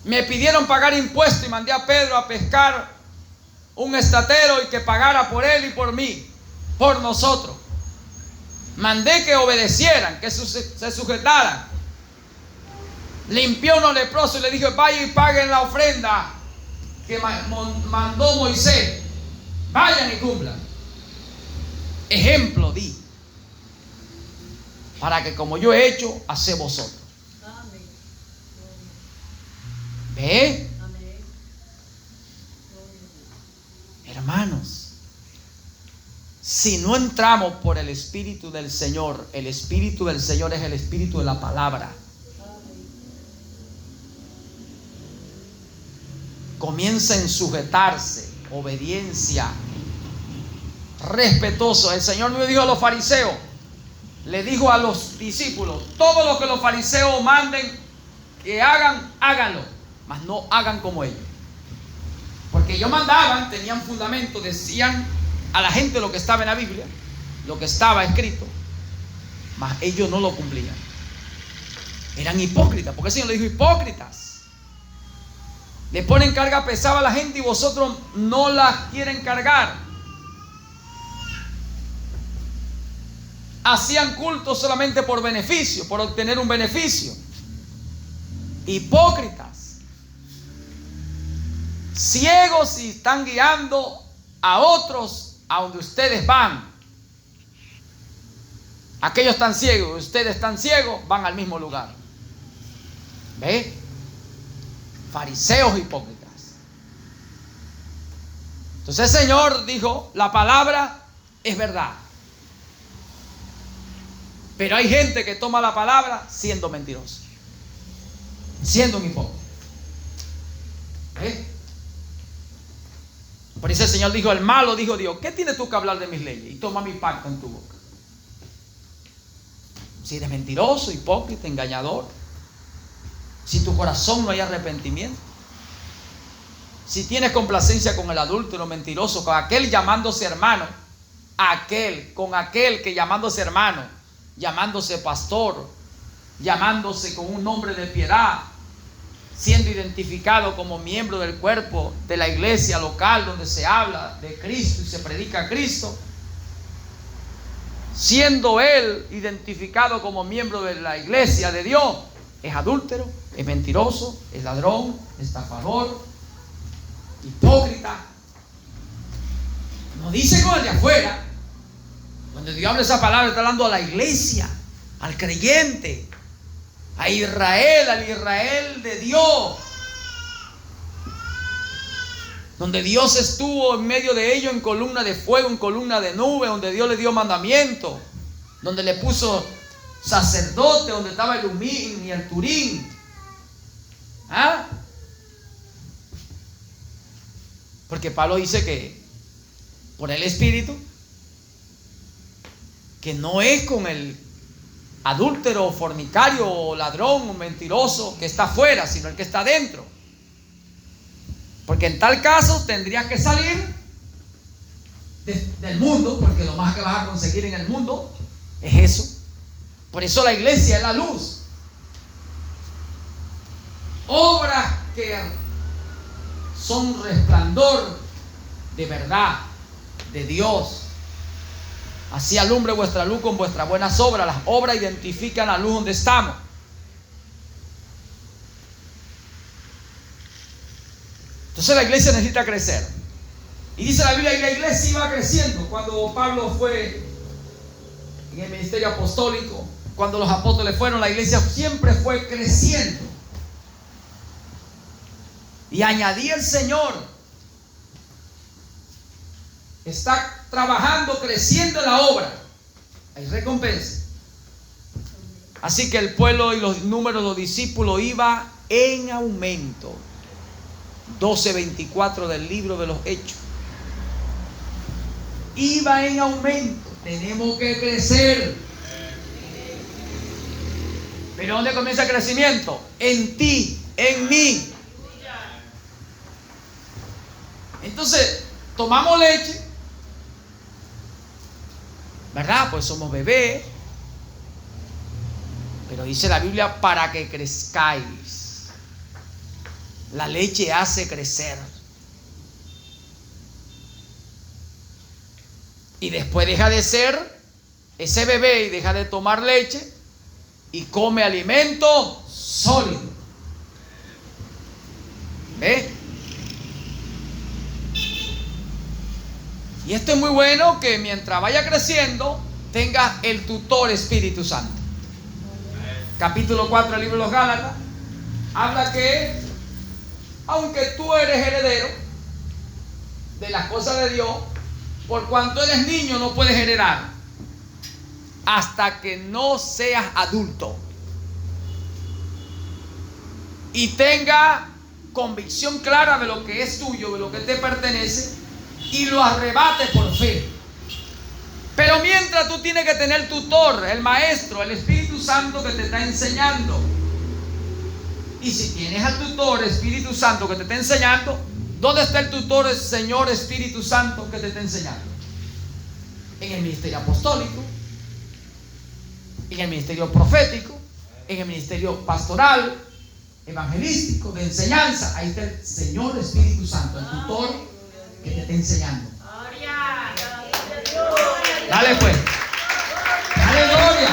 Me pidieron pagar impuestos y mandé a Pedro a pescar un estatero y que pagara por él y por mí, por nosotros. Mandé que obedecieran, que se sujetaran. Limpió a unos leprosos y le dijo: vaya y paguen la ofrenda que mandó Moisés. Vayan y cumplan. Ejemplo di, para que como yo he hecho, haced vosotros. ¿Ve? Hermanos, si no entramos por el Espíritu del Señor, el Espíritu del Señor es el Espíritu de la palabra. Comienza en sujetarse, obediencia, respetuoso. El Señor me dijo a los fariseos, le dijo a los discípulos: todo lo que los fariseos manden que hagan, háganlo, mas no hagan como ellos. Porque ellos mandaban, tenían fundamento, decían a la gente lo que estaba en la Biblia, lo que estaba escrito, mas ellos no lo cumplían. Eran hipócritas, porque el Señor le dijo: hipócritas. Le ponen carga pesada a la gente y vosotros no la quieren cargar. Hacían culto solamente por beneficio, por obtener un beneficio. Hipócritas. Ciegos y están guiando a otros a donde ustedes van. Aquellos están ciegos, ustedes están ciegos, van al mismo lugar. ¿Ve? Fariseos hipócritas. Entonces el Señor dijo: la palabra es verdad. Pero hay gente que toma la palabra siendo mentiroso, siendo un hipócrita. Por eso el Señor dijo: el malo, dijo Dios, ¿qué tienes tú que hablar de mis leyes? Y toma mi pacto en tu boca. Si eres mentiroso, hipócrita, engañador, si tu corazón no hay arrepentimiento, si tienes complacencia con el adúltero, mentiroso, con aquel llamándose hermano, con aquel que llamándose hermano, llamándose pastor, llamándose con un nombre de piedad, siendo identificado como miembro del cuerpo de la iglesia local donde se habla de Cristo y se predica a Cristo, siendo él identificado como miembro de la iglesia de Dios, es adúltero, es mentiroso, es ladrón, estafador, hipócrita. No dice con el de afuera. Cuando Dios habla esa palabra, está hablando a la iglesia, al creyente, a Israel, al Israel de Dios, donde Dios estuvo en medio de ellos en columna de fuego, en columna de nube, donde Dios le dio mandamiento, donde le puso sacerdote, donde estaba el Umín y el Turín. Porque Pablo dice que por el Espíritu que no es con el adúltero, o fornicario, o ladrón, o mentiroso que está afuera, sino el que está dentro. Porque en tal caso tendrías que salir del mundo, porque lo más que vas a conseguir en el mundo es eso. Por eso la iglesia es la luz. Obras que son resplandor de verdad, de Dios. Así alumbre vuestra luz con vuestras buenas obras. Las obras identifican la luz donde estamos. Entonces la iglesia necesita crecer. Y dice la Biblia que la iglesia iba creciendo. Cuando Pablo fue en el ministerio apostólico, cuando los apóstoles fueron, la iglesia siempre fue creciendo. Y añadía el Señor, está trabajando, creciendo en la obra. Hay recompensa. Así que el pueblo y los números de los discípulos iba en aumento. 12:24 del libro de los Hechos. Iba en aumento. Tenemos que crecer. ¿Pero dónde comienza el crecimiento? En ti, en mí. Entonces, tomamos leche, ¿verdad? Pues somos bebés. Pero dice la Biblia, para que crezcáis. La leche hace crecer. Y después deja de ser ese bebé y deja de tomar leche y come alimento sólido. ¿Ve? Y esto es muy bueno, que mientras vaya creciendo tenga el tutor Espíritu Santo. Capítulo 4 del libro de los Gálatas habla que aunque tú eres heredero de las cosas de Dios, por cuanto eres niño no puedes heredar hasta que no seas adulto y tenga convicción clara de lo que es tuyo, de lo que te pertenece, y lo arrebate por fe. Pero mientras tú tienes que tener tutor, el maestro, el Espíritu Santo que te está enseñando. Y si tienes al tutor Espíritu Santo que te está enseñando, ¿dónde está el tutor, el Señor Espíritu Santo que te está enseñando? En el ministerio apostólico, en el ministerio profético, en el ministerio pastoral, evangelístico, de enseñanza. Ahí está el Señor Espíritu Santo, el tutor que te está enseñando. Dale pues. Dale gloria.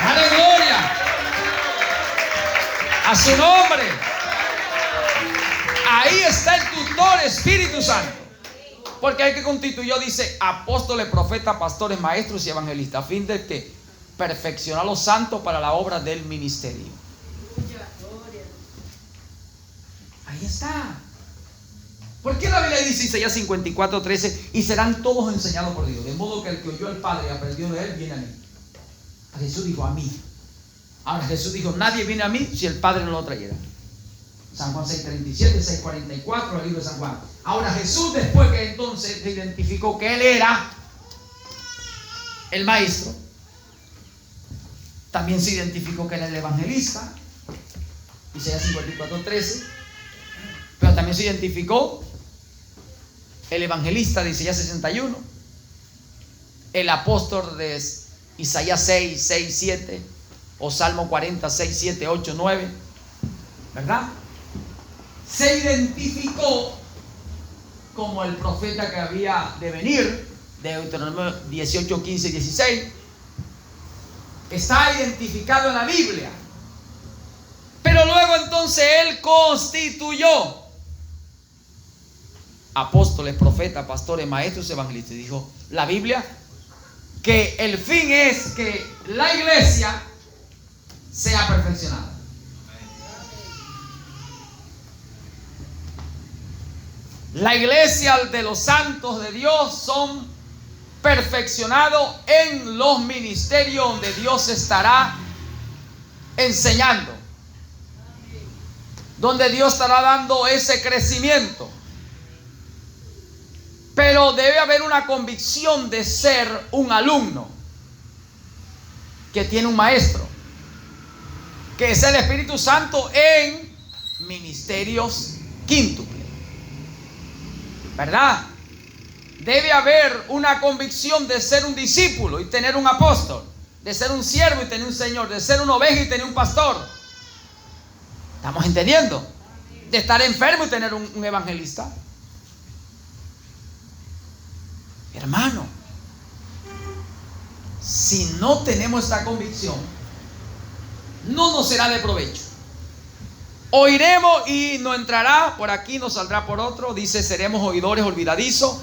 Dale gloria a su nombre. Ahí está el tutor Espíritu Santo. Porque hay que constituyó, dice, apóstoles, profetas, pastores, maestros y evangelistas, a fin de que perfeccionar a los santos para la obra del ministerio. Ahí está. ¿Por qué la Biblia dice, Isaías 54:13, y serán todos enseñados por Dios? De modo que el que oyó al Padre y aprendió de él, viene a mí. A Jesús dijo, a mí. Ahora Jesús dijo, nadie viene a mí si el Padre no lo trayera. San Juan 6:37, 6:44, el libro de San Juan. Ahora Jesús, después que entonces se identificó que él era el maestro, también se identificó que era el evangelista, Isaías 54:13, pero también se identificó el evangelista de Isaías 61, el apóstol de Isaías 6:7, o Salmo 40, 6, 7, 8, 9, ¿verdad? Se identificó como el profeta que había de venir, de Deuteronomio 18, 15 y 16. Está identificado en la Biblia. Pero luego entonces él constituyó apóstoles, profetas, pastores, maestros, evangelistas. Y dijo la Biblia que el fin es que la iglesia sea perfeccionada. La iglesia de los santos de Dios son perfeccionados en los ministerios donde Dios estará enseñando, donde Dios estará dando ese crecimiento. Pero debe haber una convicción de ser un alumno. que tiene un maestro, que es el Espíritu Santo en ministerios quíntuples, ¿verdad? Debe haber una convicción de ser un discípulo y tener un apóstol, de ser un siervo y tener un señor, de ser una oveja y tener un pastor. ¿Estamos entendiendo? De estar enfermo y tener un evangelista. Hermano, si no tenemos esta convicción, no nos será de provecho. Oiremos y no entrará por aquí, no saldrá por otro. Dice, seremos oidores olvidadizos.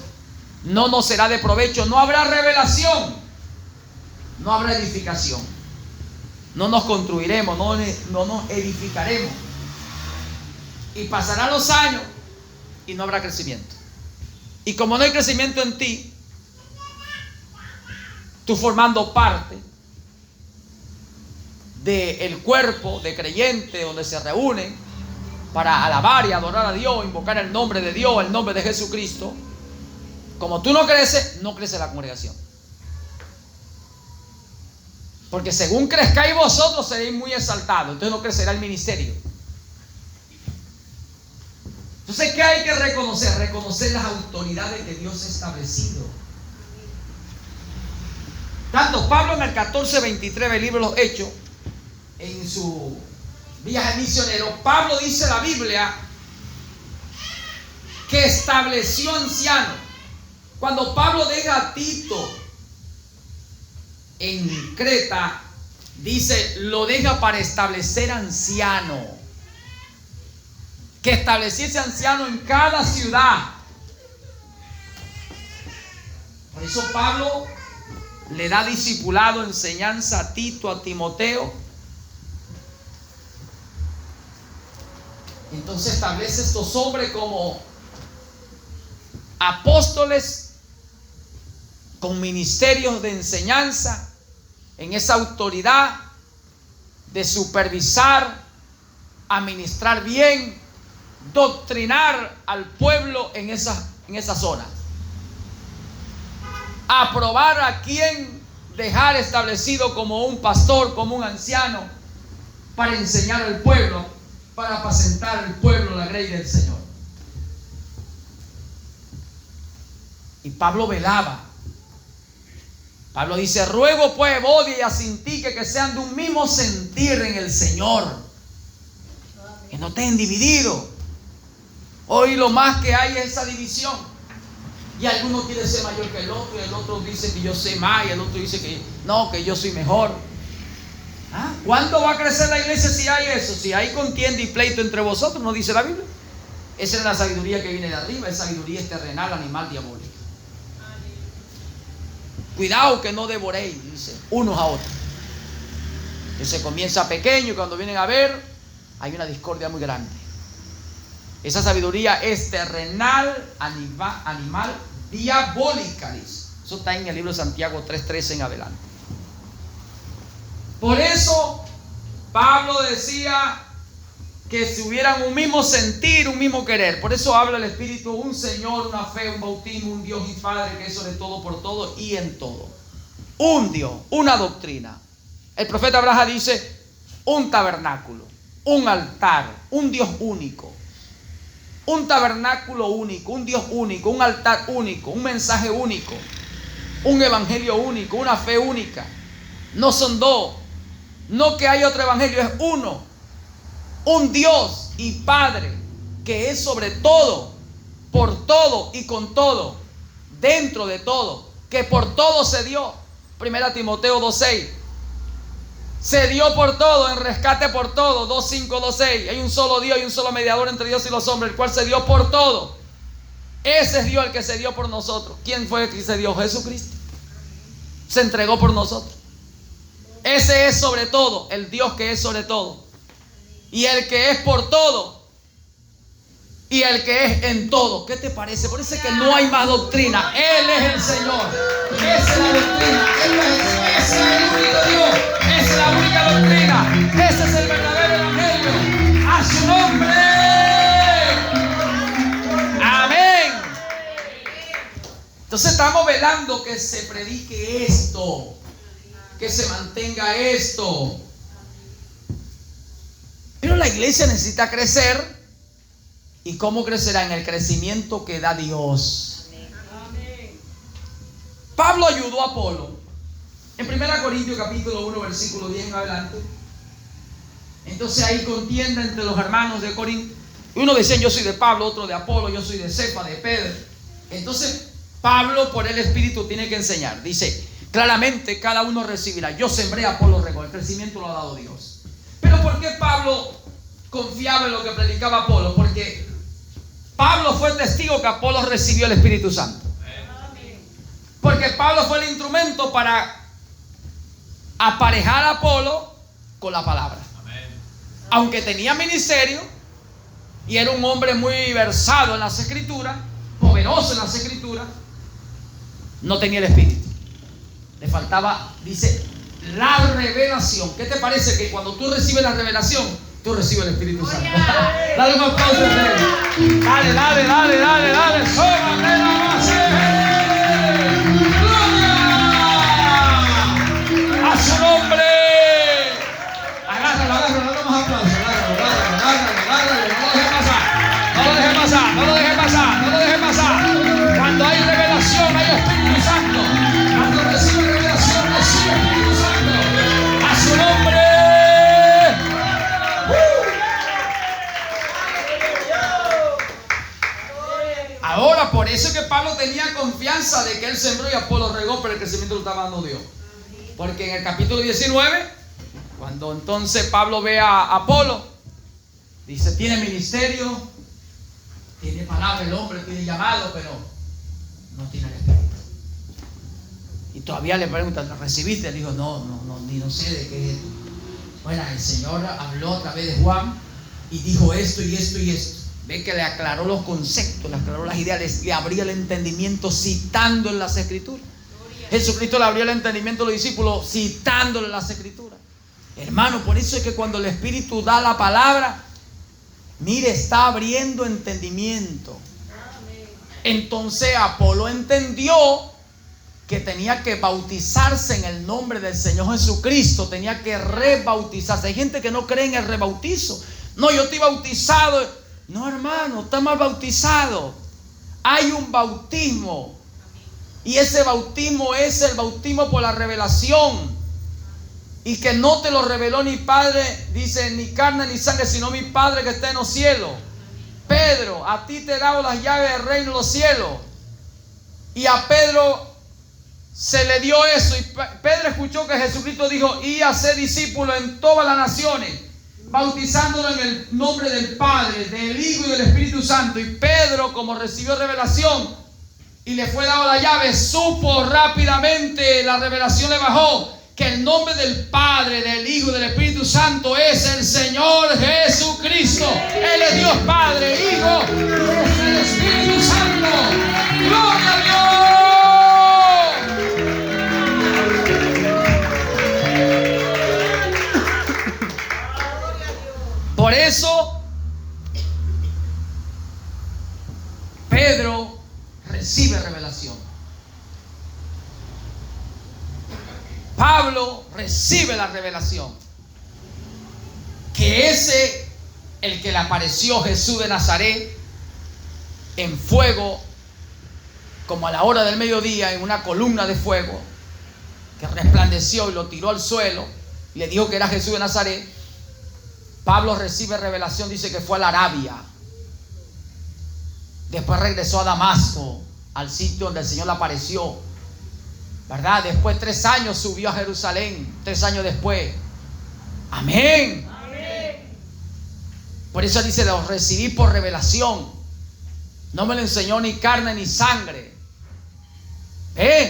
No nos será de provecho. No habrá revelación. No habrá edificación. No nos construiremos, no nos edificaremos. Y pasarán los años y no habrá crecimiento. Y como no hay crecimiento en ti, tú formando parte del cuerpo de creyentes donde se reúnen para alabar y adorar a Dios, invocar el nombre de Dios, el nombre de Jesucristo. Como tú no creces, no crece la congregación. Porque según crezcáis vosotros, seréis muy exaltados. Entonces no crecerá el ministerio. Entonces, ¿qué hay que reconocer? Reconocer las autoridades que Dios ha establecido. Tanto Pablo en el 14:23 del libro de los Hechos, en su viaje misionero, Pablo dice en la Biblia que estableció ancianos. Cuando Pablo deja a Tito en Creta, dice, lo deja para establecer anciano. Que estableciese anciano en cada ciudad. Por eso Pablo le da discipulado, enseñanza a Tito, a Timoteo. Entonces establece estos hombres como apóstoles con ministerios de enseñanza, en esa autoridad de supervisar, administrar bien, doctrinar al pueblo en esa zona. Aprobar a quien dejar establecido como un pastor, como un anciano, para enseñar al pueblo, para apacentar al pueblo la grey del Señor. Y Pablo velaba. Pablo dice, ruego pues, Evodia y Asintique, que sean de un mismo sentir en el Señor, que no estén divididos. Hoy lo más que hay es esa división. Y alguno quiere ser mayor que el otro, y el otro dice que yo sé más, y el otro dice que no, que yo soy mejor. ¿Ah? ¿Cuándo va a crecer la iglesia si hay eso? Si hay contienda y pleito entre vosotros, ¿no dice la Biblia? Esa es la sabiduría que viene de arriba, esa sabiduría es terrenal, animal, diabólica. Cuidado que no devoréis, dice, unos a otros. Que se comienza pequeño y cuando vienen a ver, hay una discordia muy grande. Esa sabiduría es terrenal, animal, diabólica, dice. Eso está en el libro de Santiago 3:13 en adelante. Por eso Pablo decía que si hubieran un mismo sentir, un mismo querer. Por eso habla el Espíritu, un Señor, una fe, un bautismo, un Dios y Padre que es sobre todo, por todo y en todo. Un Dios, una doctrina. El profeta Abraham dice, un tabernáculo, un altar, un Dios único. Un tabernáculo único, un Dios único, un altar único, un mensaje único, un evangelio único, una fe única. No son dos, no que hay otro evangelio, es uno. Un Dios y Padre que es sobre todo, por todo y con todo, dentro de todo, que por todo se dio. 1 Timoteo 2:6. Se dio por todo, en rescate por todo. 2:5, 2:6. Hay un solo Dios y un solo mediador entre Dios y los hombres, el cual se dio por todo. Ese es Dios el que se dio por nosotros. ¿Quién fue el que se dio? Jesucristo. Se entregó por nosotros. Ese es sobre todo, el Dios que es sobre todo. Y el que es por todo. Y el que es en todo. ¿Qué te parece? Por eso es que no hay más doctrina. Él es el Señor. Esa es la doctrina. Ese es el único Dios. Esa es la única doctrina. Ese es el verdadero evangelio. A su nombre. Amén. Entonces estamos velando que se predique esto. que se mantenga esto. Pero la iglesia necesita crecer. ¿Y cómo crecerá? En el crecimiento que da Dios. Pablo ayudó a Apolo. En 1 Corintios capítulo 1 versículo 10 en adelante. Entonces hay contienda entre los hermanos de Corinto. Uno decía: yo soy de Pablo, otro de Apolo, yo soy de Cefa, de Pedro. Entonces Pablo, por el Espíritu, tiene que enseñar. Dice claramente: cada uno recibirá. Yo sembré, Apolo regó. El crecimiento lo ha dado Dios. Pero ¿por qué Pablo confiaba en lo que predicaba Apolo? Porque Pablo fue testigo que Apolo recibió el Espíritu Santo. Porque Pablo fue el instrumento para aparejar a Apolo con la palabra. Aunque tenía ministerio y era un hombre muy versado en las Escrituras, poderoso en las Escrituras, no tenía el Espíritu. Le faltaba, dice, la revelación. ¿Qué te parece que cuando tú recibes la revelación, tú recibes el Espíritu Santo? Dale un aplauso. Dale, dale, dale, dale, dale. Sóbame la base. ¡Gloria a su nombre! Agárralo, agárralo, dale más aplausos. Agárralo, no lo deje pasar. No lo deje pasar, no lo deje pasar, no lo deje pasar. Cuando hay revelación, hay Espíritu Santo. Cuando recibe revelación, recibe Espíritu Santo. A su nombre. Ahora, por eso es que Pablo tenía confianza de que él sembró y Apolo regó, pero el crecimiento lo estaba dando Dios. Porque en el capítulo 19, cuando entonces Pablo ve a Apolo, dice: tiene ministerio, tiene palabra el hombre, tiene llamado, pero no tiene el Espíritu. Y todavía le preguntan: ¿lo recibiste? Él dijo: no, ni no sé de qué es esto. Bueno, el Señor habló a través de Juan y dijo esto y esto y esto. Ve que le aclaró los conceptos, le aclaró las ideas, le abría el entendimiento citando en las Escrituras. Jesucristo le abrió el entendimiento a los discípulos citándole las Escrituras. Hermano, por eso es que cuando el Espíritu da la palabra, mire, está abriendo entendimiento. Entonces Apolo entendió que tenía que bautizarse en el nombre del Señor Jesucristo, tenía que rebautizarse. Hay gente que no cree en el rebautizo. No, yo estoy bautizado. No, hermano, está mal bautizado. Hay un bautismo, y ese bautismo es el bautismo por la revelación, y que no te lo reveló ni Padre, dice, ni carne ni sangre, sino mi Padre que está en los cielos. Pedro, a ti te he dado las llaves del reino de los cielos. Y a Pedro se le dio eso, y Pedro escuchó que Jesucristo dijo: y hacer discípulos en todas las naciones, bautizándolo en el nombre del Padre, del Hijo y del Espíritu Santo. Y Pedro, como recibió revelación y le fue dado la llave, supo rápidamente, la revelación le bajó, que el nombre del Padre, del Hijo y del Espíritu Santo es el Señor Jesucristo. Él es Dios Padre, Hijo y es el Espíritu Santo. ¡Gloria a Dios! Por eso Pedro recibe revelación. Pablo recibe la revelación. Que ese, el que le apareció Jesús de Nazaret en fuego, como a la hora del mediodía, en una columna de fuego, que resplandeció y lo tiró al suelo, y le dijo que era Jesús de Nazaret. Pablo recibe revelación, dice que fue a la Arabia. Después regresó a Damasco, al sitio donde el Señor le apareció, ¿verdad? Después 3 años subió a Jerusalén, 3 años después. Amén. Amén. Por eso dice: lo recibí por revelación. No me lo enseñó ni carne ni sangre.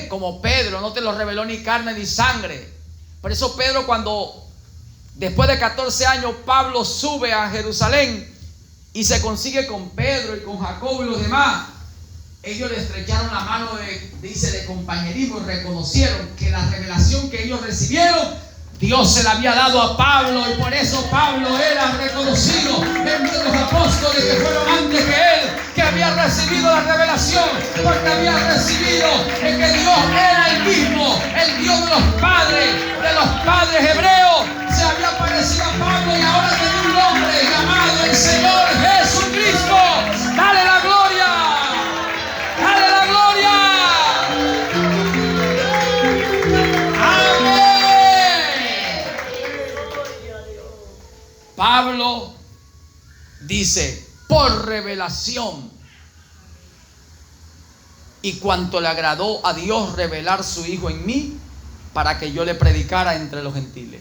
Como Pedro, no te lo reveló ni carne ni sangre. Por eso Pedro, cuando después de 14 años Pablo sube a Jerusalén y se consigue con Pedro y con Jacobo y los demás, ellos le estrecharon la mano de compañerismo, y reconocieron que la revelación que ellos recibieron, Dios se la había dado a Pablo, y por eso Pablo era reconocido entre los apóstoles que fueron antes que él, que había recibido la revelación, porque había recibido en que Dios era el mismo, el Dios de los padres, de Dice, por revelación. Y cuanto le agradó a Dios revelar su Hijo en mí, para que yo le predicara entre los gentiles.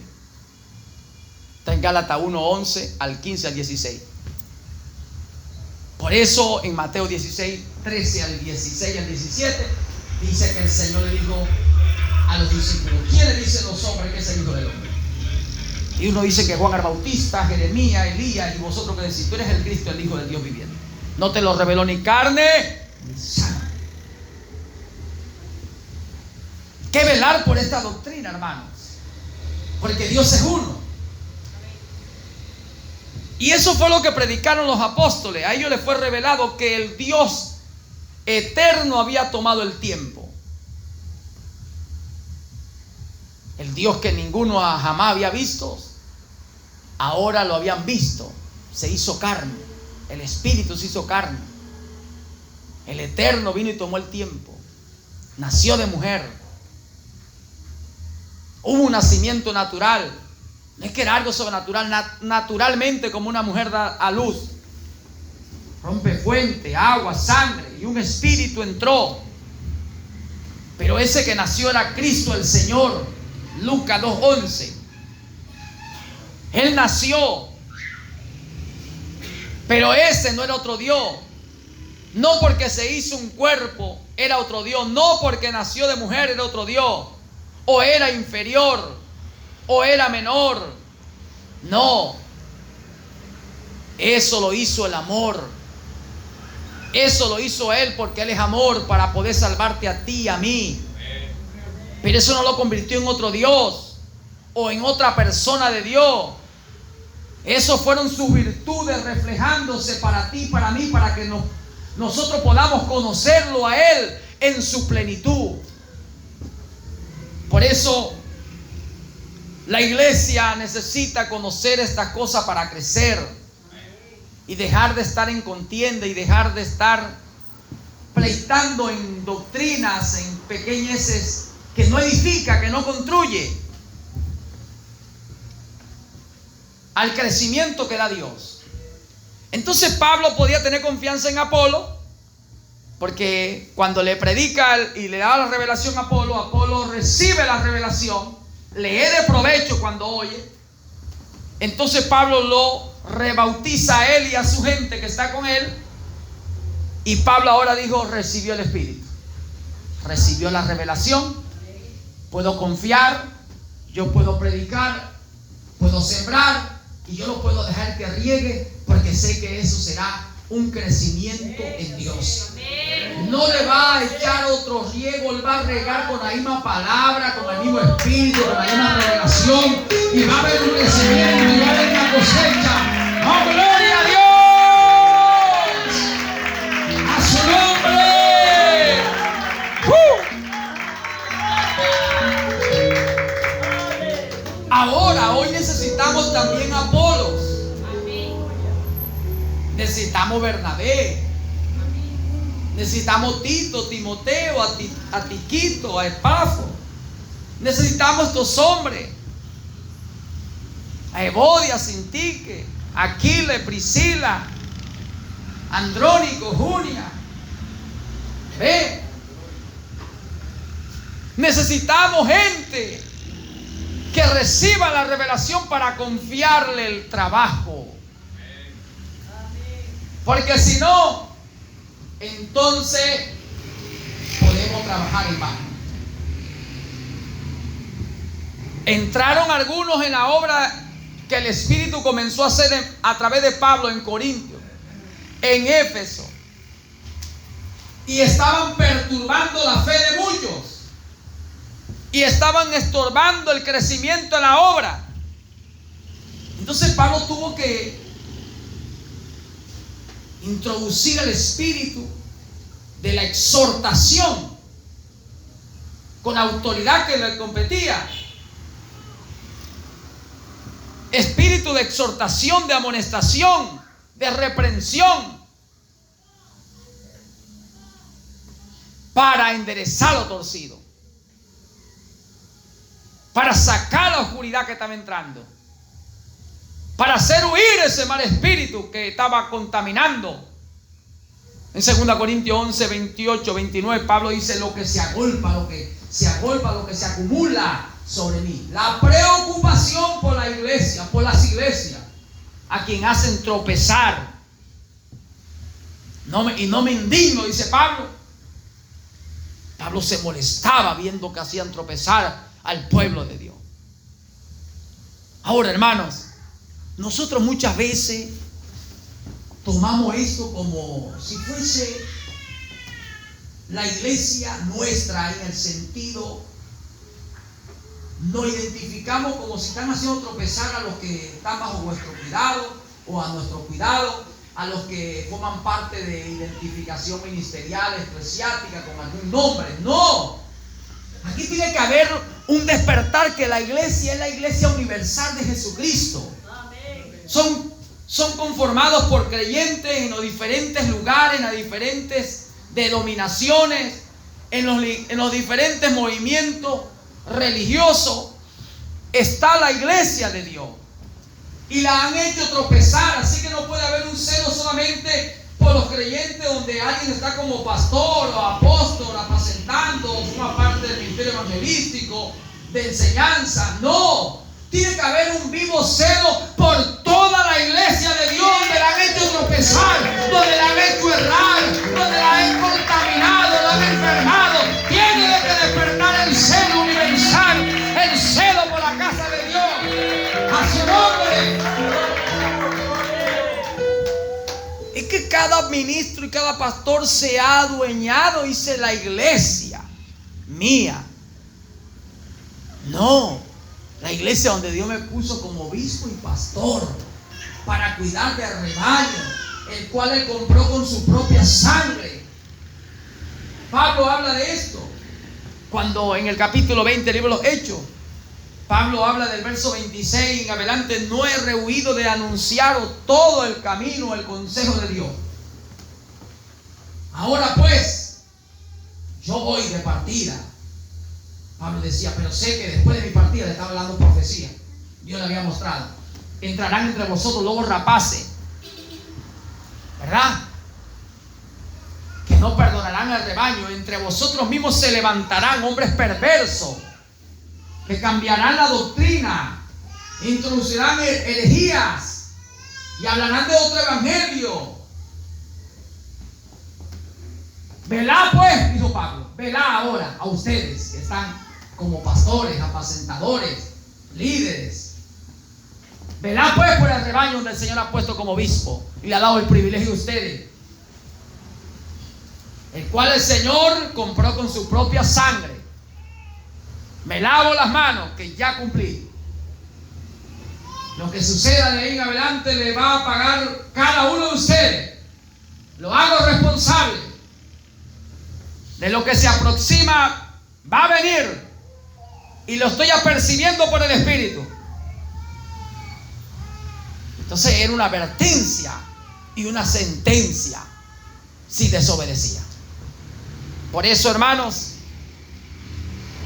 Está en Gálatas 1:11 al 15 al 16. Por eso en Mateo 16, 13 al 16 al 17, dice que el Señor le dijo a los discípulos: ¿quiénes dicen los hombres que es el Hijo del Hombre? Y uno dice que Juan el Bautista, Jeremías, Elías, y vosotros que decís: tú eres el Cristo, el Hijo de Dios viviente. No te lo reveló ni carne ni sangre. Que velar por esta doctrina, hermanos, porque Dios es uno. Y eso fue lo que predicaron los apóstoles. A ellos les fue revelado que el Dios eterno había tomado el tiempo. El Dios que ninguno jamás había visto, ahora lo habían visto. Se hizo carne. El Espíritu se hizo carne. El Eterno vino y tomó el tiempo. Nació de mujer. Hubo un nacimiento natural. No es que era algo sobrenatural. Naturalmente, como una mujer da a luz, rompe fuente, agua, sangre, y un espíritu entró. Pero ese que nació era Cristo el Señor. Lucas 2:11. Él nació, pero ese no era otro Dios. No porque se hizo un cuerpo era otro Dios. No porque nació de mujer era otro Dios. O era inferior, o era menor. No. Eso lo hizo el amor. Eso lo hizo Él porque Él es amor, para poder salvarte a ti y a mí. Pero eso no lo convirtió en otro Dios o en otra persona de Dios. Eso fueron sus virtudes reflejándose para ti, para mí, para que nosotros podamos conocerlo a Él en su plenitud. Por eso la iglesia necesita conocer estas cosas para crecer y dejar de estar en contienda y dejar de estar pleitando en doctrinas, en pequeñeces que no edifica, que no construye al crecimiento que da Dios. Entonces Pablo podía tener confianza en Apolo, porque cuando le predica y le da la revelación a Apolo, Apolo recibe la revelación, le es de provecho cuando oye. Entonces Pablo lo rebautiza a él y a su gente que está con él. Y Pablo ahora dijo: recibió el Espíritu, recibió la revelación. Puedo confiar, yo puedo predicar, puedo sembrar, y yo lo puedo dejar que riegue, porque sé que eso será un crecimiento en Dios. No le va a echar otro riego, él va a regar con la misma palabra, con el mismo espíritu, con la misma revelación, y va a haber un crecimiento, y va a haber una cosecha. ¡Oh, gloria a Dios! ¡A su nombre! Ahora, hoy necesitamos también Apolos. Necesitamos Bernabé. Necesitamos Tito, Timoteo, a Tiquito, a Epafo. Necesitamos estos hombres. A Evodia, Sintique, Aquile, Priscila, Andrónico, Junia. ¿Ve? Necesitamos gente que reciba la revelación para confiarle el trabajo. Porque si no, entonces podemos trabajar en vano. Entraron algunos en la obra que el Espíritu comenzó a hacer a través de Pablo en Corintios, en Éfeso, y estaban perturbando la fe de muchos, y estaban estorbando el crecimiento de la obra. Entonces Pablo tuvo que introducir el espíritu de la exhortación con autoridad que le competía. Espíritu de exhortación, de amonestación, de reprensión, para enderezar lo torcido, para sacar la oscuridad que estaba entrando, para hacer huir ese mal espíritu que estaba contaminando. En 2 Corintios 11, 28, 29, Pablo dice: lo que se agolpa, lo que se acumula sobre mí. La preocupación por la iglesia, por las iglesias, a quien hacen tropezar. Y no me indigno, dice Pablo. Pablo se molestaba viendo que hacían tropezar al pueblo de Dios. Ahora, hermanos, nosotros muchas veces tomamos esto como si fuese la iglesia nuestra, en el sentido, nos identificamos como si están haciendo tropezar a los que están bajo vuestro cuidado o a nuestro cuidado, a los que forman parte de identificación ministerial, eclesiástica, con algún nombre. No, aquí tiene que haber un despertar, que la iglesia es la iglesia universal de Jesucristo. Son conformados por creyentes en los diferentes lugares, en las diferentes denominaciones, en los diferentes movimientos religiosos. Está la iglesia de Dios y la han hecho tropezar. Así que no puede haber un celo solamente por los creyentes, donde alguien está como pastor o apóstol apacentando, o forma parte del ministerio evangelístico, de enseñanza. No, tiene que haber un vivo celo por toda la iglesia de Dios, donde la han hecho tropezar, donde la han hecho errar, donde la han contaminado, la han enfermado. Tiene que despertar el celo universal, el celo por la casa de Dios, a su nombre. Es que cada ministro y cada pastor se ha adueñado, dice, la iglesia mía. No, la iglesia donde Dios me puso como obispo y pastor para cuidar del rebaño, el cual Él compró con su propia sangre. Pablo habla de esto cuando en el capítulo 20 del libro de los Hechos, Pablo habla del verso 26 en adelante: no he rehuido de anunciaros todo el camino, el consejo de Dios. Ahora pues, yo voy de partida. Pablo decía, pero sé que después de mi partida, le estaba hablando profecía, Dios le había mostrado: entrarán entre vosotros lobos rapaces, ¿verdad? Que no perdonarán al rebaño. Entre vosotros mismos se levantarán hombres perversos, que cambiarán la doctrina, introducirán herejías y hablarán de otro evangelio. Velad pues, dijo Pablo, velad ahora a ustedes que están como pastores, apacentadores, líderes. Velad pues por el rebaño donde el Señor ha puesto como obispo y le ha dado el privilegio a ustedes, el cual el Señor compró con su propia sangre. Me lavo las manos, que ya cumplí. Lo que suceda de ahí en adelante le va a pagar cada uno de ustedes. Lo hago responsable de lo que se aproxima. Va a venir y lo estoy apercibiendo por el Espíritu. Entonces era una advertencia y una sentencia si desobedecía. Por eso, hermanos,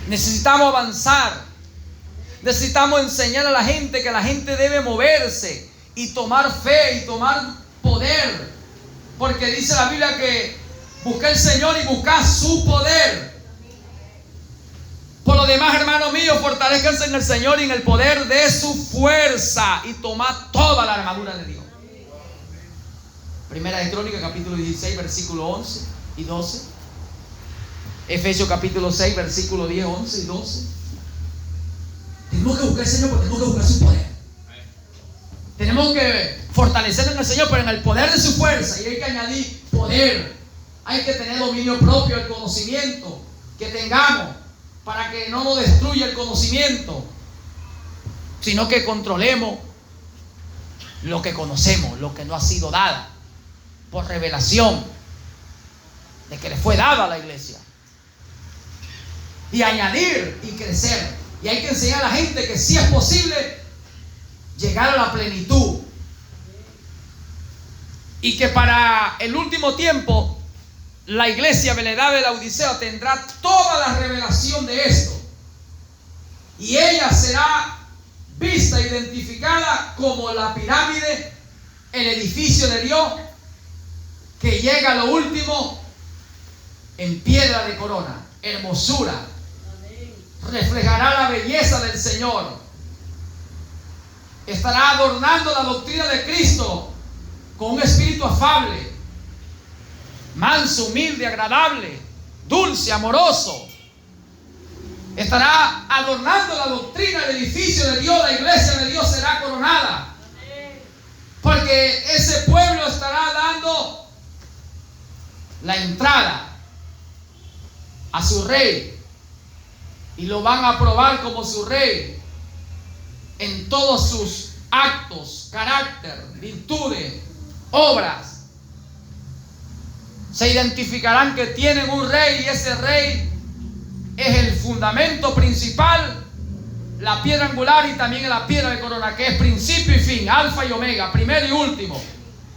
necesitamos avanzar. Necesitamos enseñar a la gente que la gente debe moverse y tomar fe y tomar poder, porque dice la Biblia que busca el Señor y busca su poder. Por lo demás, hermanos míos, fortalezcanse en el Señor y en el poder de su fuerza, y tomad toda la armadura de Dios. Primera de Crónicas, capítulo 16, versículo 11 y 12. Efesios capítulo 6, versículo 10, 11 y 12. Tenemos que buscar al Señor, porque tenemos que buscar su poder. Tenemos que fortalecernos en el Señor, pero en el poder de su fuerza. Y hay que añadir poder. Hay que tener dominio propio, el conocimiento que tengamos, para que no nos destruya el conocimiento, sino que controlemos lo que conocemos, lo que no ha sido dado por revelación de que le fue dado a la iglesia. Y añadir y crecer. Y hay que enseñar a la gente que sí es posible llegar a la plenitud, y que para el último tiempo la iglesia venerada de la Odisea tendrá toda la revelación de esto, y ella será vista, identificada como la pirámide, el edificio de Dios, que llega a lo último en piedra de corona, hermosura. Reflejará la belleza del Señor. Estará adornando la doctrina de Cristo con un espíritu afable, manso, humilde, agradable, dulce, amoroso. Estará adornando la doctrina, el edificio de Dios, la iglesia de Dios será coronada. Porque ese pueblo estará dando la entrada a su rey. Y lo van a aprobar como su rey en todos sus actos, carácter, virtudes, obras. Se identificarán que tienen un rey y ese rey es el fundamento principal, la piedra angular y también la piedra de corona, que es principio y fin, alfa y omega, primero y último,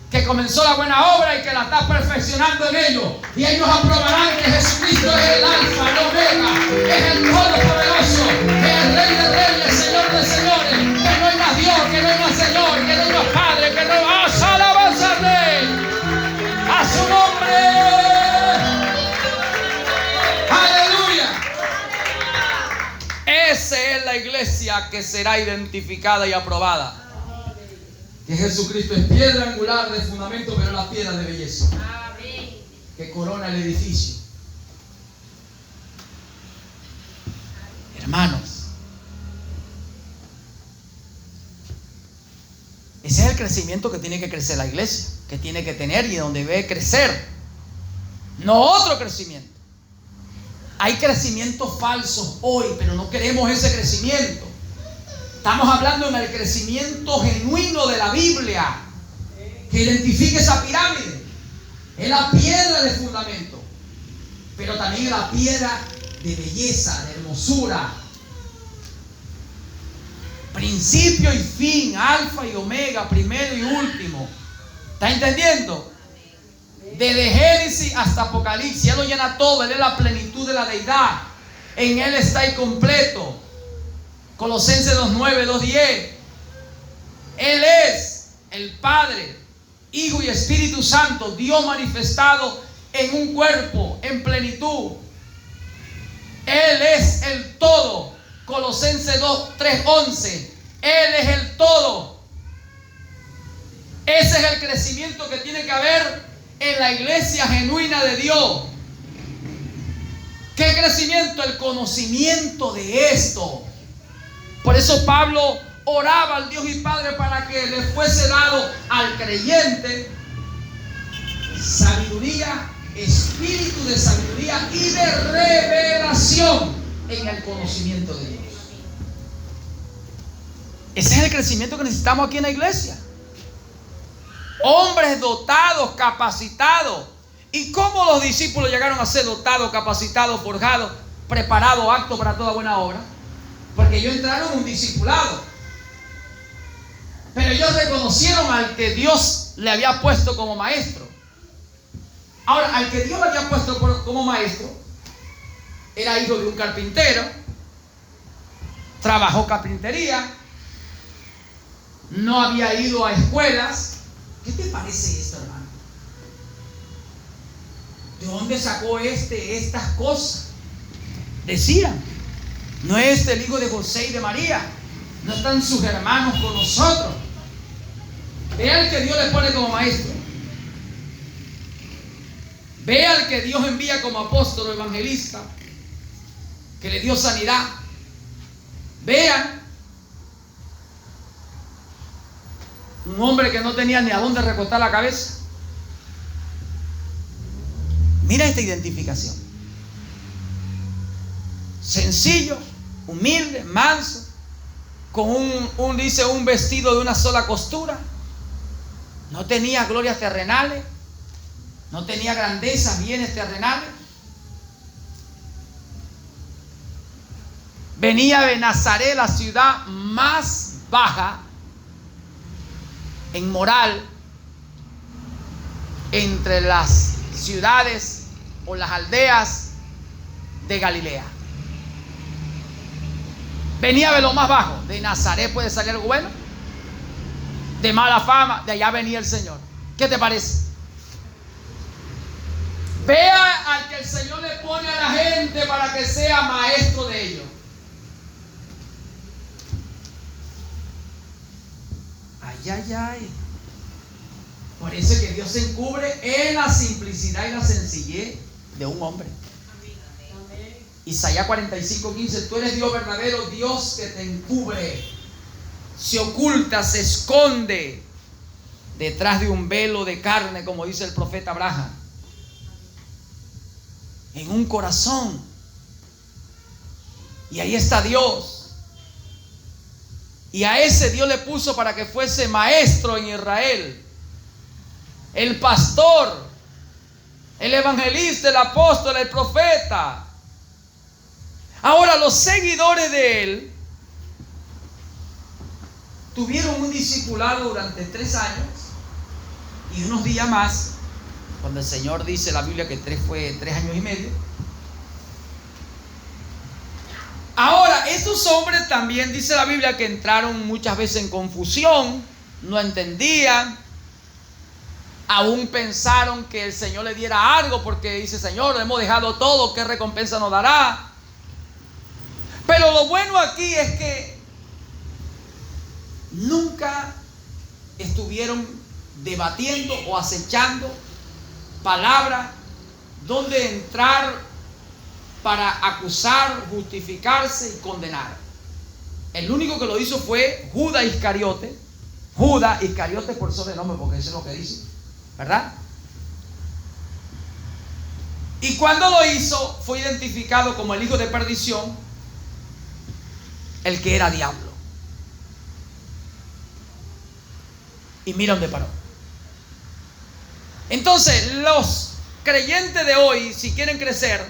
que comenzó la buena obra y que la está perfeccionando en ellos. Y ellos aprobarán que Jesucristo es el alfa, el omega, es el todopoderoso, es el rey de reyes, señor de señores, que no hay más Dios, que no hay más Señor, que no hay más Padre, que no hay más alabanza al Rey, a su nombre. Esa es la iglesia que será identificada y aprobada. Que Jesucristo es piedra angular de fundamento, pero la piedra de belleza. Que corona el edificio. Hermanos, ese es el crecimiento que tiene que crecer la iglesia, que tiene que tener y donde debe crecer. No otro crecimiento. Hay crecimientos falsos hoy, pero no queremos ese crecimiento. Estamos hablando en el crecimiento genuino de la Biblia, que identifique esa pirámide. Es la piedra de fundamento, pero también es la piedra de belleza, de hermosura. Principio y fin, alfa y omega, primero y último. ¿Está entendiendo? Desde Génesis hasta Apocalipsis, Él lo llena todo. Él es la plenitud de la deidad. En Él está el completo. Colosenses 2:9, 2:10. Él es el Padre, Hijo y Espíritu Santo, Dios manifestado en un cuerpo, en plenitud. Él es el todo. Colosenses 3:11. Él es el todo. Ese es el crecimiento que tiene que haber en la iglesia genuina de Dios. ¿Qué crecimiento? El conocimiento de esto. Por eso Pablo oraba al Dios y Padre para que le fuese dado al creyente sabiduría, espíritu de sabiduría y de revelación en el conocimiento de Dios. Ese es el crecimiento que necesitamos aquí en la iglesia. Hombres dotados, capacitados. ¿Y cómo los discípulos llegaron a ser dotados, capacitados, forjados, preparados, aptos para toda buena obra? Porque ellos entraron en un discipulado. Pero ellos reconocieron al que Dios le había puesto como maestro. Ahora, al que Dios le había puesto como maestro, era hijo de un carpintero, trabajó carpintería, no había ido a escuelas. ¿Qué te parece esto, hermano? ¿De dónde sacó estas cosas? Decían, ¿no es el hijo de José y de María? ¿No están sus hermanos con nosotros? Vea al que Dios le pone como maestro. Vea al que Dios envía como apóstol o evangelista, que le dio sanidad. Vean un hombre que no tenía ni a dónde recostar la cabeza. Mira esta identificación. Sencillo, humilde, manso, con un vestido de una sola costura. No tenía glorias terrenales, no tenía grandezas, bienes terrenales. Venía de Nazaret, la ciudad más baja en moral entre las ciudades o las aldeas de Galilea. Venía de lo más bajo. De Nazaret puede salir algo bueno. De mala fama, de allá venía el Señor. ¿Qué te parece? Vea al que el Señor le pone a la gente para que sea maestro de ellos. Ay, ay, ay. Por eso es que Dios se encubre en la simplicidad y la sencillez de un hombre. Isaías 45:15, tú eres Dios verdadero, Dios que te encubre, se oculta, se esconde detrás de un velo de carne, como dice el profeta Abraham, en un corazón. Y ahí está Dios. Y a ese Dios le puso para que fuese maestro en Israel, el pastor, el evangelista, el apóstol, el profeta. Ahora los seguidores de él tuvieron un discipulado durante 3 años y unos días más, cuando el Señor dice en la Biblia que 3 fue 3 años y medio. Ahora estos hombres también dice la Biblia que entraron muchas veces en confusión, no entendían, aún pensaron que el Señor le diera algo, porque dice: Señor, hemos dejado todo, ¿qué recompensa nos dará? Pero lo bueno aquí es que nunca estuvieron debatiendo o acechando palabras donde entrar para acusar, justificarse y condenar. El único que lo hizo fue Judas Iscariote. Judas Iscariote por sobrenombre, porque eso es lo que dice, ¿verdad? Y cuando lo hizo fue identificado como el hijo de perdición, el que era diablo. Y mira dónde paró. Entonces los creyentes de hoy, si quieren crecer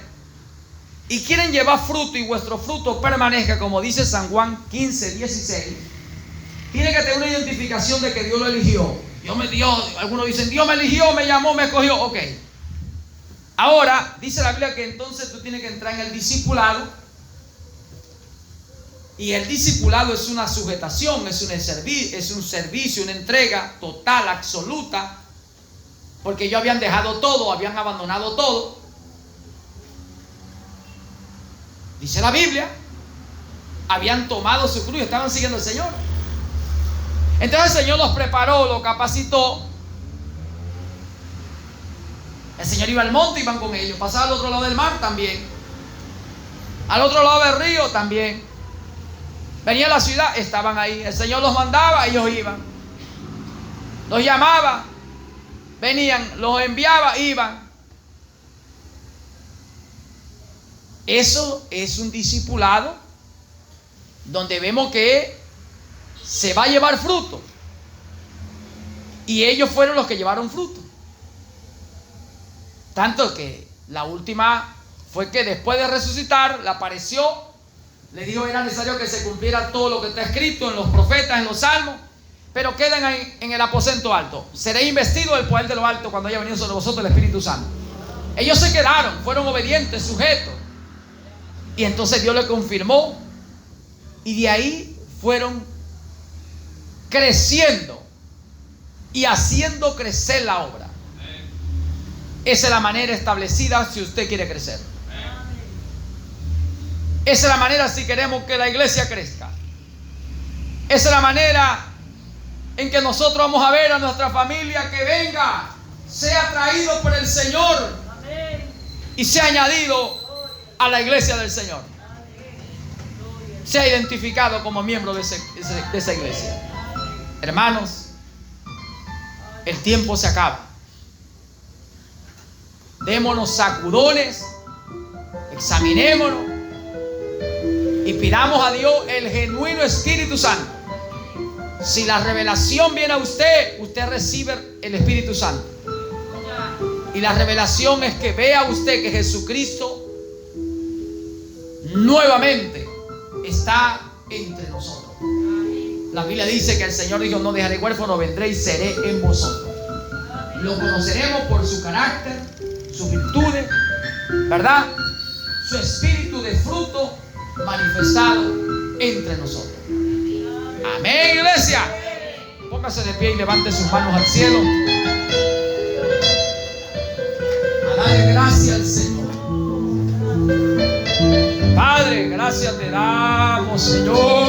y quieren llevar fruto y vuestro fruto permanezca, como dice San Juan 15:16, tiene que tener una identificación de que Dios lo eligió. Dios me dio, algunos dicen: Dios me eligió, me llamó, me escogió. Ok. Ahora dice la Biblia que entonces tú tienes que entrar en el discipulado. Y el discipulado es una sujetación, es un servicio, una entrega total, absoluta, porque ellos habían dejado todo, habían abandonado todo. Dice la Biblia, habían tomado su cruz, estaban siguiendo al Señor. Entonces el Señor los preparó, los capacitó. El Señor iba al monte, iban con ellos. Pasaba al otro lado del mar también. Al otro lado del río también. Venía a la ciudad, estaban ahí. El Señor los mandaba, ellos iban. Los llamaba, venían, los enviaba, iban. Eso es un discipulado donde vemos que se va a llevar fruto. Y ellos fueron los que llevaron fruto. Tanto que la última fue que después de resucitar, le apareció. Le dijo que era necesario que se cumpliera todo lo que está escrito en los profetas, en los salmos, pero queden en el aposento alto. Seréis investidos del poder de lo alto cuando haya venido sobre vosotros el Espíritu Santo. Ellos se quedaron, fueron obedientes, sujetos. Y entonces Dios le confirmó. Y de ahí fueron creciendo y haciendo crecer la obra. Esa es la manera establecida si usted quiere crecer. Esa es la manera si queremos que la iglesia crezca. Esa es la manera en que nosotros vamos a ver a nuestra familia que venga, sea traído por el Señor y sea añadido a la iglesia del Señor. Sea identificado como miembro de esa iglesia. Hermanos, el tiempo se acaba. Démonos sacudones, examinémonos y pidamos a Dios el genuino Espíritu Santo. Si la revelación viene a usted, usted recibe el Espíritu Santo. Y la revelación es que vea usted que Jesucristo nuevamente está entre nosotros. La Biblia dice que el Señor dijo: no dejaré huérfano, vendré y seré en vosotros. Lo conoceremos por su carácter, sus virtudes, ¿verdad? Su espíritu de fruto manifestado entre nosotros. Amén, iglesia. Póngase de pie y levante sus manos al cielo. A darle gracias al Señor. Padre, gracias te damos, Señor.